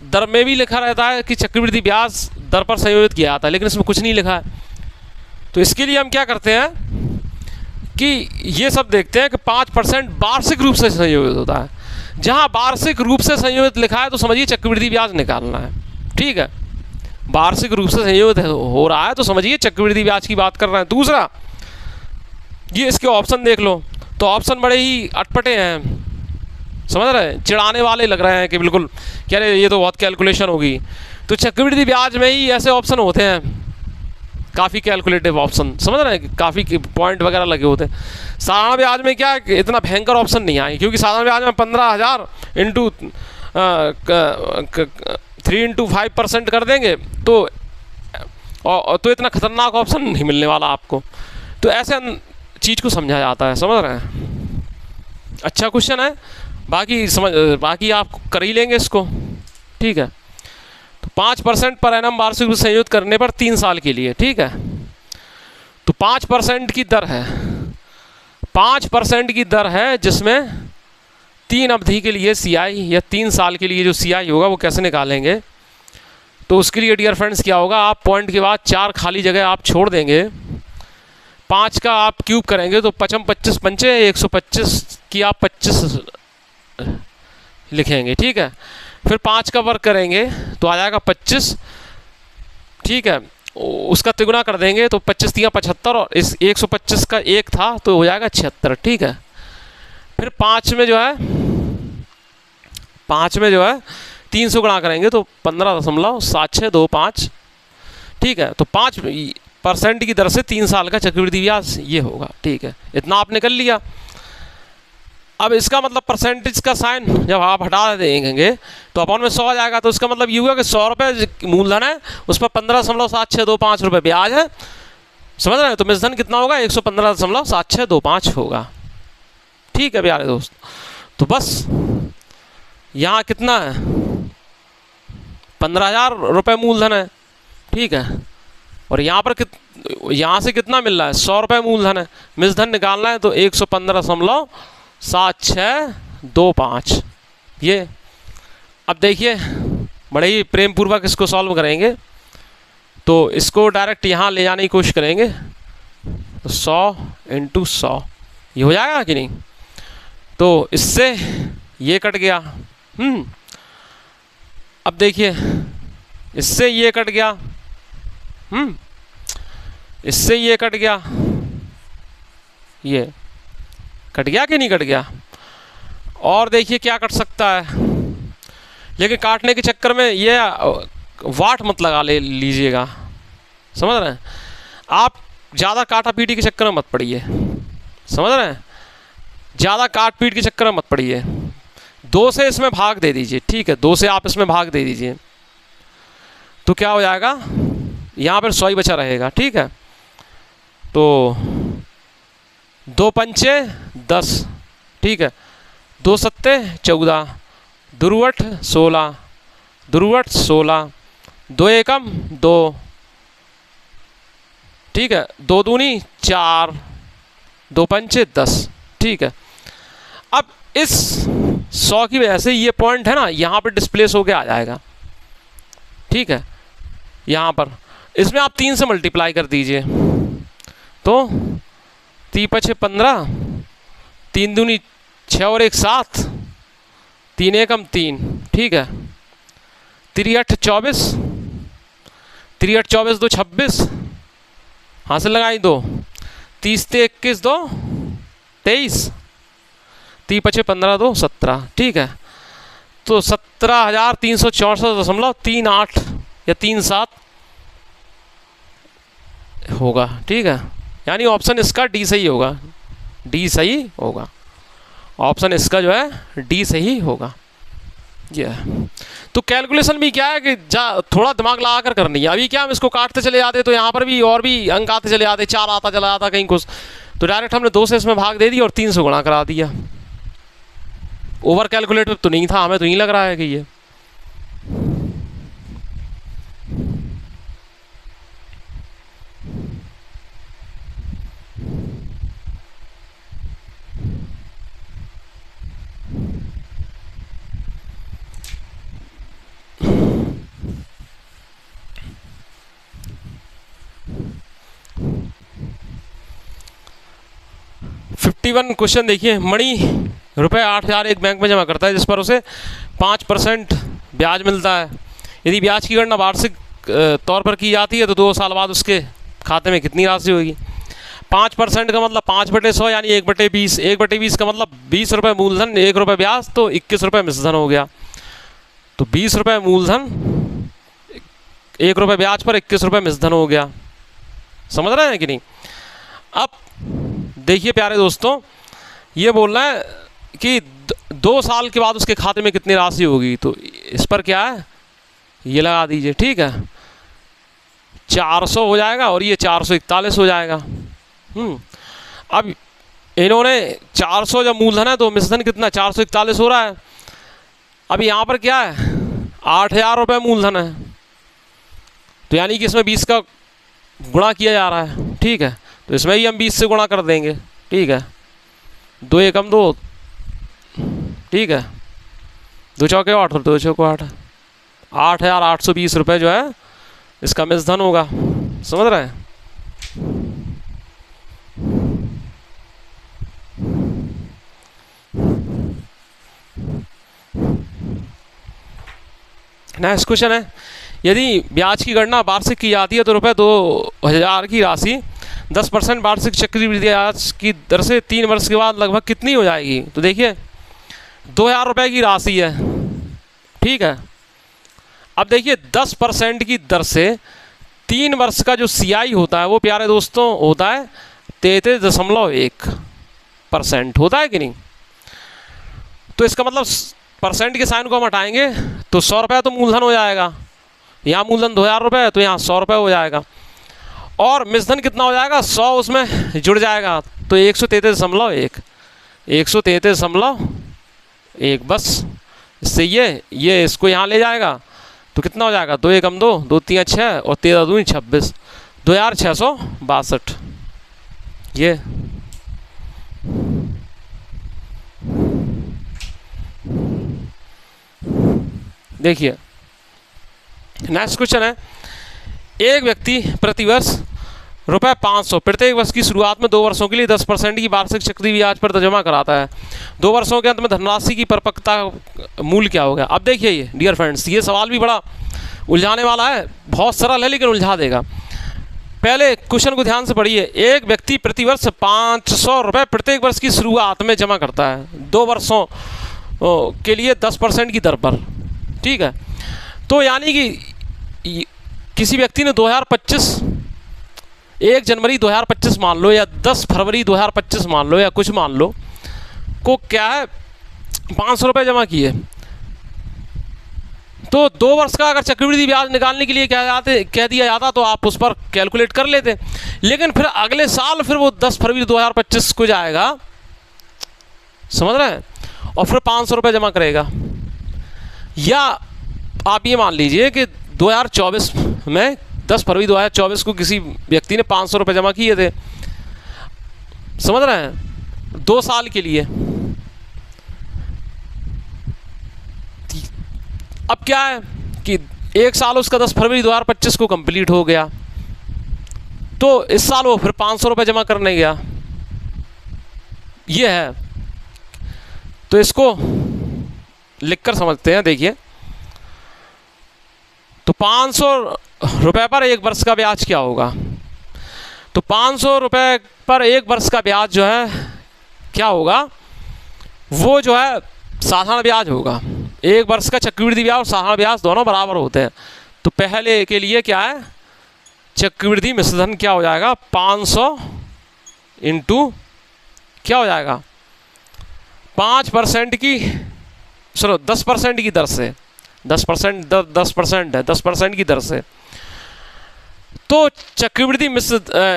दर में भी लिखा रहता है कि चक्रवृद्धि ब्याज दर पर संयोजित किया जाता है, लेकिन इसमें कुछ नहीं लिखा है। तो इसके लिए हम क्या करते हैं कि ये सब देखते हैं कि 5% वार्षिक रूप से संयोजित होता है। जहाँ वार्षिक रूप से संयोजित लिखा है तो समझिए चक्रवृद्धि ब्याज निकालना है, ठीक है। वार्षिक रूप से संयोजित हो रहा है तो समझिए चक्रवृद्धि ब्याज की बात कर रहे हैं। दूसरा, ये इसके ऑप्शन देख लो, तो ऑप्शन बड़े ही अटपटे हैं, समझ रहे हैं, चिढ़ाने वाले लग रहे हैं कि बिल्कुल क्या रे ये तो बहुत कैलकुलेशन होगी। तो चक्रवृद्धि ब्याज में ही ऐसे ऑप्शन होते हैं, काफ़ी कैलकुलेटिव ऑप्शन, समझ रहे हैं, काफ़ी पॉइंट वगैरह लगे होते हैं। साधारण ब्याज में क्या इतना भयंकर ऑप्शन नहीं आए, क्योंकि साधारण ब्याज में 15,000 इंटू 3 × 5% कर देंगे तो इतना खतरनाक ऑप्शन नहीं मिलने वाला आपको। तो ऐसे चीज़ को समझा जाता है, समझ रहे हैं। अच्छा क्वेश्चन है, बाकी आप कर ही लेंगे इसको, ठीक है। तो 5% पर एनम वार्षिक रूप से संयोजित करने पर 3 साल के लिए, ठीक है। तो 5% की दर है, 5% की दर है जिसमें 3 अवधि के लिए सीआई या 3 साल के लिए जो सीआई होगा वो कैसे निकालेंगे। तो उसके लिए डियर फ्रेंड्स क्या होगा, आप पॉइंट के बाद 4 खाली जगह आप छोड़ देंगे, 5 का आप क्यूब करेंगे तो 5 25 पंचे 125 की आप 25 लिखेंगे, ठीक है। फिर 5 का वर्ग करेंगे तो आ जाएगा 25, ठीक है। उसका तिगुना कर देंगे तो 25 तिया 75 और इस 125 का 1 था तो हो जाएगा 76, ठीक है। फिर 5 में जो है 300 गुणा करेंगे तो 15.7625, ठीक है। तो 5% की दर से 3 साल का चक्रवृद्धि ब्याज ये होगा, ठीक है। इतना आपने कर लिया। अब इसका मतलब परसेंटेज का साइन जब आप हटा देंगे तो अपॉन में 100 आ जाएगा। तो इसका मतलब ये हुआ कि 100 रुपये मूलधन है, उस पर 15.7625 रुपये ब्याज है, समझ रहे हैं। तो मिश्रधन कितना होगा, 115.7625 होगा, ठीक है प्यारे दोस्त। तो बस यहाँ कितना है, 15,000 रुपये मूलधन है, ठीक है। और यहाँ पर यहाँ से कितना मिल रहा है, 100 रुपये मूलधन है, मिश्रधन निकालना है तो 115.7625 ये। अब देखिए बड़े ही प्रेम पूर्वक इसको सॉल्व करेंगे तो इसको डायरेक्ट यहाँ ले जाने की कोशिश करेंगे तो 100 × 100 ये हो जाएगा कि नहीं। तो इससे ये कट गया, अब देखिए इससे ये कट गया, इससे ये कट गया, ये कट गया कि नहीं कट गया। और देखिए क्या कट सकता है, लेकिन काटने के चक्कर में ये वाट मत लगा लीजिएगा, समझ रहे हैं। आप ज़्यादा काटा पीटी के चक्कर में मत पड़िए, समझ रहे हैं, ज़्यादा काट पीट के चक्कर में मत पड़िए। 2 से इसमें भाग दे दीजिए, ठीक है, 2 से आप इसमें भाग दे दीजिए तो क्या हो जाएगा, यहाँ पर 100 ही बचा रहेगा, ठीक है। तो 2 पंचे 10, ठीक है, 2 सत्ते 14, 2 8 16, 2 8 16, 2 एकम 2, ठीक है, 2 दूनी 4, 2 पंचे 10, ठीक है। अब इस 100 की वजह से ये पॉइंट है ना यहाँ पर डिस्प्लेस होके आ जाएगा, ठीक है। यहाँ पर इसमें आप 3 से मल्टीप्लाई कर दीजिए तो 3 5 15, 3 दूनी 6 और 1 7, 3 एकम 3, ठीक है, 3 8 24, 3 8 24 2 26, हाँ से लगाई 2, 30 से 21 2 23, 3 5 15 2 17, ठीक है। तो 17,364.38 या 37 होगा, ठीक है। यानी ऑप्शन इसका डी सही होगा, डी सही होगा, ऑप्शन इसका जो है डी सही होगा ये। तो कैलकुलेशन भी क्या है कि थोड़ा दिमाग लगा कर करनी है। अभी क्या हम इसको काटते चले जाते तो यहाँ पर भी और भी अंक आते चले जाते, 4 आता चला जाता कहीं कुछ, तो डायरेक्ट हमने 2 से इसमें भाग दे दिया और 3 से गुणा करा दिया। ओवर कैलकुलेटर तो नहीं था, हमें तो नहीं लग रहा है कि ये 51 क्वेश्चन देखिए। मणि रुपये 8,000 एक बैंक में जमा करता है जिस पर उसे 5% ब्याज मिलता है। यदि ब्याज की गणना वार्षिक तौर पर की जाती है तो 2 साल बाद उसके खाते में कितनी राशि होगी। 5% का मतलब 5/100 यानी 1/20। 1/20 का मतलब 20 रुपये मूलधन 1 रुपये ब्याज तो 21 रुपये मिश्रधन हो गया। तो 20 रुपये मूलधन 1 रुपये ब्याज पर 21 रुपये मिश्रधन हो गया। समझ रहे हैं कि नहीं। अब देखिए प्यारे दोस्तों, ये बोल रहा है कि 2 साल के बाद उसके खाते में कितनी राशि होगी। तो इस पर क्या है, ये लगा दीजिए, ठीक है। 400 हो जाएगा और ये 441 हो जाएगा। अब इन्होंने 400 जब मूलधन है तो मिश्रधन कितना 441 हो रहा है। अब यहाँ पर क्या है 8,000 रुपये मूलधन है, तो यानी कि इसमें 20 का गुणा किया जा रहा है, ठीक है। तो इसमें भी हम 20 से गुणा कर देंगे, ठीक है। 2 एकम 2, ठीक है। 2 चौके 8 और 2 चौके 8, 8,820 रुपये जो है इसका मिश्रधन होगा। समझ रहे हैं? नेक्स्ट क्वेश्चन है, यदि ब्याज की गणना वार्षिक की जाती है तो ₹2000 की राशि 10% वार्षिक चक्रवृद्धि ब्याज की दर से 3 वर्ष के बाद लगभग कितनी हो जाएगी? तो देखिए 2000 रुपये की राशि है, ठीक है। अब देखिए 10% की दर से 3 वर्ष का जो CI होता है वो प्यारे दोस्तों होता है 33.1% होता है कि नहीं? तो इसका मतलब परसेंट के साइन को हम हटाएंगे तो 100 रुपये तो मूलधन हो जाएगा, यहाँ मूलधन 2000 रुपये है तो यहाँ 100 रुपये हो जाएगा, और मिश्रधन कितना हो जाएगा? 100 उसमें जुड़ जाएगा, तो 133.1, 133.1, बस। इससे ये इसको यहाँ ले जाएगा तो कितना हो जाएगा? 2 एकम 2, 2 3 6 और 13 दूनी 26, 2662। ये देखिए नेक्स्ट क्वेश्चन है, एक व्यक्ति प्रतिवर्ष ₹500 प्रत्येक वर्ष की शुरुआत में 2 वर्षों के लिए 10% की वार्षिक चक्रवृद्धि ब्याज पर जमा कराता है। 2 वर्षों के अंत में धनराशि की परिपक्वता मूल्य क्या होगा? अब देखिए ये डियर फ्रेंड्स, ये सवाल भी बड़ा उलझाने वाला है, बहुत सरल है लेकिन उलझा देगा। पहले क्वेश्चन को ध्यान से पढ़िए। एक व्यक्ति प्रतिवर्ष ₹500 प्रत्येक वर्ष की शुरुआत में जमा करता है 2 वर्षों के लिए 10% की दर पर, ठीक है। तो यानी कि किसी व्यक्ति ने 2025 1 जनवरी 2025 मान लो या 10 फरवरी 2025 मान लो या कुछ मान लो को क्या है 500 रुपये जमा किए, तो 2 वर्ष का अगर चक्रवृद्धि ब्याज निकालने के लिए कह दिया जाता तो आप उस पर कैलकुलेट कर लेते, लेकिन फिर अगले साल फिर वो 10 फरवरी 2025 को जाएगा, समझ रहे हैं, और फिर 500 रुपये जमा करेगा। या आप ये मान लीजिए कि 2024 में 10 फरवरी 2024 को किसी व्यक्ति ने 500 रुपये जमा किए थे, समझ रहे हैं, 2 साल के लिए। अब क्या है कि 1 साल उसका 10 फरवरी 2025 को कंप्लीट हो गया, तो इस साल वो फिर 500 रुपये जमा करने गया, ये है। तो इसको लिखकर समझते हैं। देखिए तो 500 रुपये पर 1 वर्ष का ब्याज क्या होगा? तो 500 रुपये पर 1 वर्ष का ब्याज जो है क्या होगा? वो जो है साधारण ब्याज होगा। 1 वर्ष का चक्रवृद्धि ब्याज और साधारण ब्याज दोनों बराबर होते हैं। तो पहले के लिए क्या है, चक्रवृद्धि मिश्रधन क्या हो जाएगा? 500 इंटू क्या हो जाएगा? 5% की 10% की दर से, 10% है, 10% की दर से। तो चक्रवृद्धि मिश्र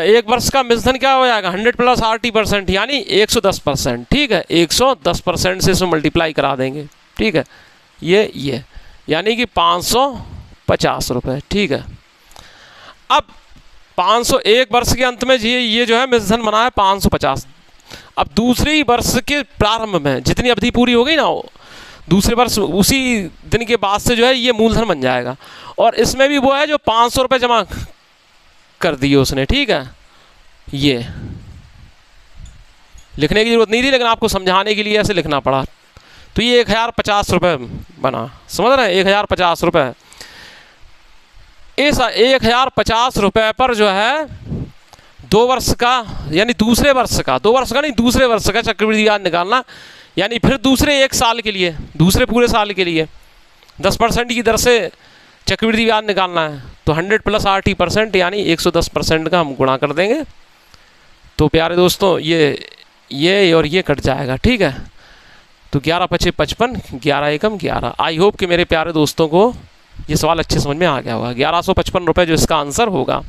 1 वर्ष का मिश्रधन क्या हो जाएगा? 100 + RT%, यानी 110%, ठीक है। 110% से इसमें मल्टीप्लाई करा देंगे, ठीक है। ये यानी कि 550 रुपये, ठीक है। अब 501 वर्ष के अंत में ये जो है मिश्रधन बना है 550। अब दूसरी वर्ष के प्रारंभ में जितनी अवधि पूरी हो गई ना, दूसरे वर्ष उसी दिन के बाद से जो है ये मूलधन बन जाएगा। और इसमें भी वो है जो 500 रुपये जमा कर दिए उसने, ठीक है। ये लिखने की जरूरत नहीं थी, लेकिन आपको समझाने के लिए ऐसे लिखना पड़ा। तो ये 1050 रुपये बना, समझ रहे हैं, 1050 रुपये। इस 1050 रुपये पर जो है 2 वर्ष का, यानी दूसरे वर्ष का, 2 वर्ष का नहीं, दूसरे वर्ष का चक्रवृद्धि ब्याज निकालना, यानी फिर दूसरे 1 साल के लिए, दूसरे पूरे साल के लिए 10% की दर से चक्रवृद्धि ब्याज निकालना है। तो 100 + RT%, यानी 110% का हम गुणा कर देंगे। तो प्यारे दोस्तों ये और ये कट जाएगा, ठीक है। तो 11 × 5 = 55, 11 एकम 11। आई होप कि मेरे प्यारे दोस्तों को ये सवाल अच्छे समझ में आ गया होगा। 1155 रुपये जो इसका आंसर होगा।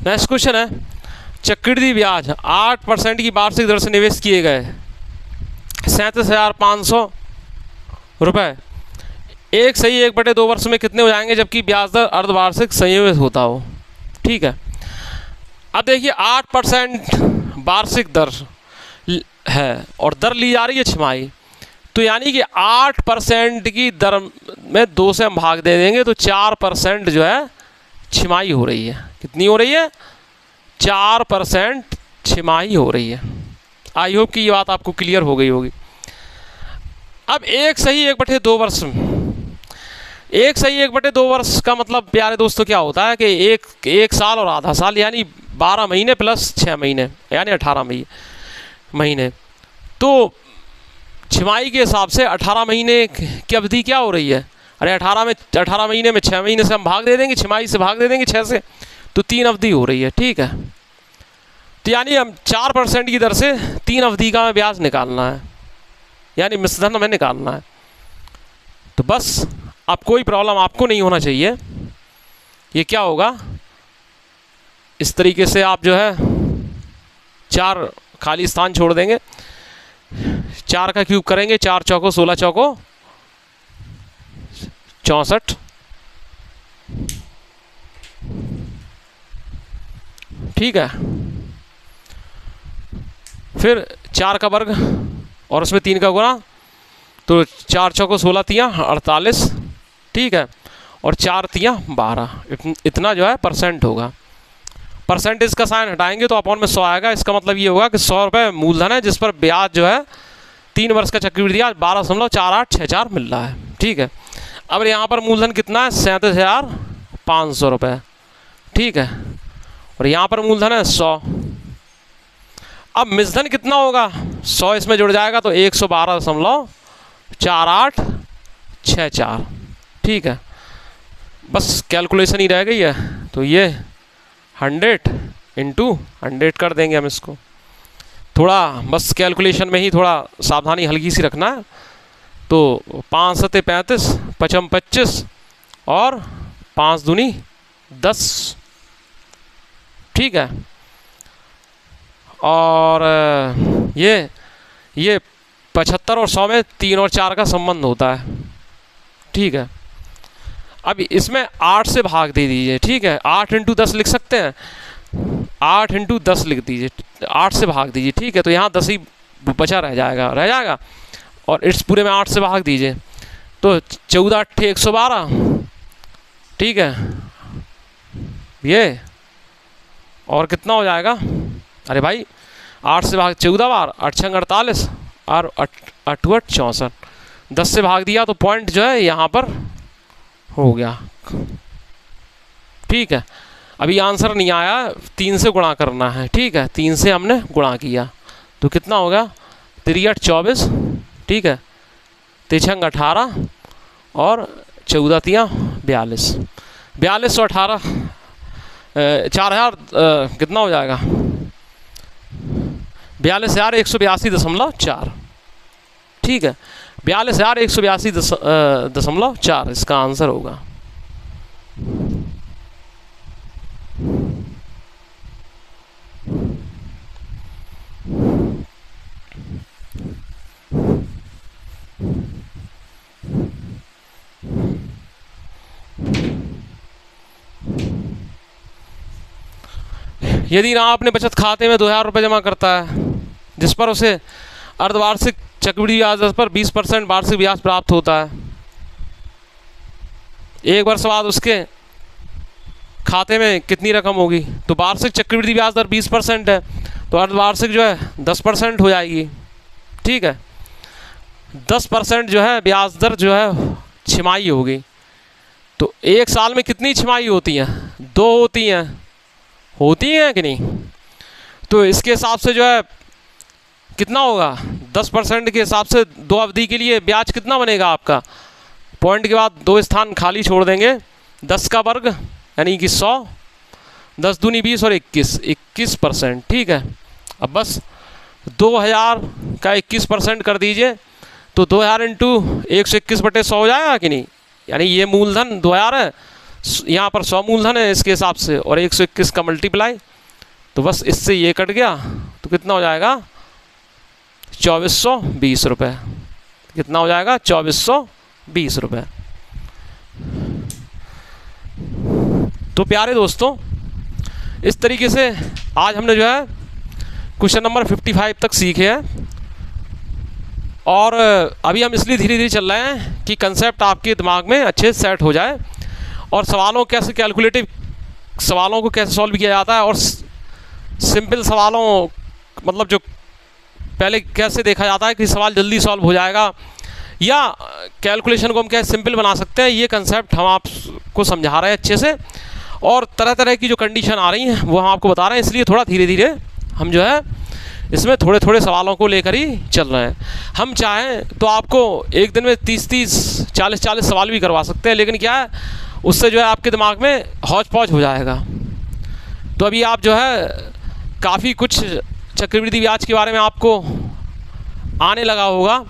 नेक्स्ट क्वेश्चन है, चक्रवृद्धि ब्याज 8% की वार्षिक दर से निवेश किए गए 37,500 रुपये 1/2 वर्ष में कितने हो जाएंगे, जबकि ब्याज दर अर्धवार्षिक संयोजित होता हो। ठीक है, अब देखिए 8% वार्षिक दर है और दर ली जा रही है छमाही, तो यानी कि 8% की दर में 2 से हम भाग दे देंगे तो 4% जो है छमाही हो रही है। कितनी हो रही है? 4% छमाही हो रही है। आई होप कि ये बात आपको क्लियर हो गई होगी। अब 1/2 वर्ष में 1/2 वर्ष का मतलब प्यारे दोस्तों क्या होता है कि एक साल और आधा साल, यानी 12 महीने प्लस 6 महीने, यानी 18 महीने। तो छमाही के हिसाब से 18 महीने की अवधि क्या हो रही है? अरे 18 महीने में 6 महीने से हम भाग दे देंगे, छमाही से भाग दे देंगे 6 से, तो 3 अवधि हो रही है। ठीक है, तो यानी हम 4% की दर से 3 अवधि का ब्याज निकालना है, यानी मिश्रधन हमें निकालना है। तो बस अब कोई प्रॉब्लम आपको नहीं होना चाहिए। ये क्या होगा, इस तरीके से आप जो है 4 खाली स्थान छोड़ देंगे, 4 का क्यूब करेंगे, 4 चौको 16 चौको 64। ठीक है, फिर 4 का वर्ग और उसमें 3 का गुणा, तो 4 चौको 16 तियाँ 48। ठीक है, और 4 तियाँ 12, इतना जो है परसेंट होगा। परसेंटेज का साइन हटाएंगे तो अपॉन में 100 आएगा। इसका मतलब ये होगा कि 100 रुपये मूलधन है जिस पर ब्याज जो है 3 वर्ष का चक्रवृद्धि ब्याज 12.4864 मिल रहा है। ठीक है, अब यहाँ पर मूलधन कितना है? 37,500 रुपये। ठीक है, और यहाँ पर मूलधन है 100। अब मिश्रधन कितना होगा? 100 इसमें जुड़ जाएगा तो 112.4864। ठीक है, बस कैलकुलेशन ही रह गई है, तो ये 100 × 100 कर देंगे हम इसको। थोड़ा बस कैलकुलेशन में ही थोड़ा सावधानी हल्की सी रखना है। तो 5 × 7 = 35, 5 × 25 और 5 दूनी 10। ठीक है, और ये 75 और 100 में 3 और 4 का संबंध होता है। ठीक है, अब इसमें 8 से भाग दे दीजिए। ठीक है, 8 × 10 लिख सकते हैं, 8 × 10 लिख दीजिए, 8 से भाग दीजिए। ठीक है, तो यहाँ 10 ही बचा रह जाएगा, और इस पूरे में 8 से भाग दीजिए तो 14 × 8 = 112। ठीक है, ये और कितना हो जाएगा? अरे भाई 8 से भाग 14 बार, 8 × 6 = 48 और 8 × 8 = 64। 10 से भाग दिया तो पॉइंट जो है यहाँ पर हो गया। ठीक है, अभी आंसर नहीं आया, 3 से गुणा करना है। ठीक है, 3 से हमने गुणा किया तो कितना होगा? 3 × 8 = 24। ठीक है, 3 × 6 = 18 और 14 × 3 = 42। 42 और 18 4000 कितना हो जाएगा? 42,182.4। ठीक है, 42,182.4 इसका आंसर होगा। यदि ना अपने बचत खाते में 2000 रुपये जमा करता है जिस पर उसे अर्धवार्षिक चक्रवृद्धि ब्याज दर पर 20% वार्षिक ब्याज प्राप्त होता है, 1 वर्ष बाद उसके खाते में कितनी रकम होगी? तो वार्षिक चक्रवृद्धि ब्याज दर 20% है, तो अर्धवार्षिक जो है 10% हो जाएगी। ठीक है, 10% जो है ब्याज दर जो है छमाही होगी। तो 1 साल में कितनी छमाही होती हैं? 2 होती हैं कि नहीं? तो इसके हिसाब से जो है कितना होगा? 10% के हिसाब से 2 अवधि के लिए ब्याज कितना बनेगा आपका? पॉइंट के बाद 2 स्थान खाली छोड़ देंगे, 10 का वर्ग यानी कि 100, 10 दूनी 20 और 21%। ठीक है, अब बस 2000 का 21% कर दीजिए तो 2000 × 121/100 हो जाएगा कि नहीं? यानी ये मूलधन 2000 है, यहाँ पर 100 मूलधन है इसके हिसाब से, और 121 का मल्टीप्लाई, तो बस इससे ये कट गया, तो कितना हो जाएगा 2420 रुपये। कितना हो जाएगा 2420 रुपये। तो प्यारे दोस्तों, इस तरीके से आज हमने जो है क्वेश्चन नंबर 55 तक सीखे हैं, और अभी हम इसलिए धीरे धीरे चल रहे हैं कि कंसेप्ट आपके दिमाग में अच्छे से सेट हो जाए, और सवालों कैसे कैलकुलेटिव सवालों को कैसे सॉल्व किया जाता है, और सिंपल सवालों मतलब जो पहले कैसे देखा जाता है कि सवाल जल्दी सॉल्व हो जाएगा, या कैलकुलेशन को हम कैसे सिंपल बना सकते हैं, ये कंसेप्ट हम आपको समझा रहे हैं अच्छे से, और तरह तरह की जो कंडीशन आ रही हैं वो हम आपको बता रहे हैं। इसलिए थोड़ा धीरे धीरे हम जो है इसमें थोड़े थोड़े सवालों को लेकर ही चल रहे हैं। हम चाहें तो आपको एक दिन में 30-30, 40-40 सवाल भी करवा सकते हैं, लेकिन क्या है उससे जो है आपके दिमाग में हौच पौच हो जाएगा। तो अभी आप जो है काफ़ी कुछ चक्रवृद्धि ब्याज के बारे में आपको आने लगा होगा।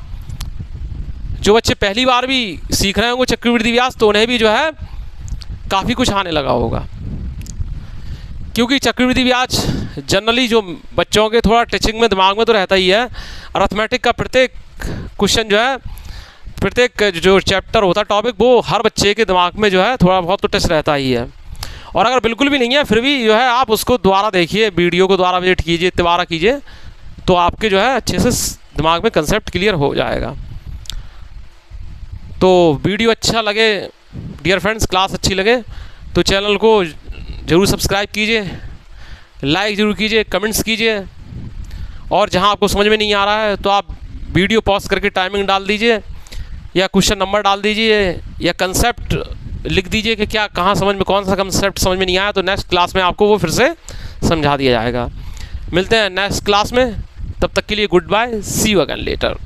जो बच्चे पहली बार भी सीख रहे होंगे चक्रवृद्धि ब्याज, तो उन्हें भी जो है काफ़ी कुछ आने लगा होगा, क्योंकि चक्रवृद्धि ब्याज जनरली जो बच्चों के थोड़ा टचिंग में दिमाग में तो रहता ही है। अरिथमेटिक का प्रत्येक क्वेश्चन जो है, प्रत्येक जो चैप्टर होता है टॉपिक, वो हर बच्चे के दिमाग में जो है थोड़ा बहुत तो टच रहता ही है। और अगर बिल्कुल भी नहीं है फिर भी जो है आप उसको दोबारा देखिए, वीडियो को दोबारा विजिट कीजिए, दोबारा कीजिए, तो आपके जो है अच्छे से दिमाग में कंसेप्ट क्लियर हो जाएगा। तो वीडियो अच्छा लगे डियर फ्रेंड्स, क्लास अच्छी लगे तो चैनल को ज़रूर सब्सक्राइब कीजिए, लाइक ज़रूर कीजिए, कमेंट्स कीजिए, और जहां आपको समझ में नहीं आ रहा है तो आप वीडियो पॉज करके टाइमिंग डाल दीजिए, या क्वेश्चन नंबर डाल दीजिए, या कंसेप्ट लिख दीजिए कि क्या कहाँ समझ में, कौन सा कंसेप्ट समझ में नहीं आया, तो नेक्स्ट क्लास में आपको वो फिर से समझा दिया जाएगा। मिलते हैं नेक्स्ट क्लास में, तब तक के लिए good bye, see you again letter.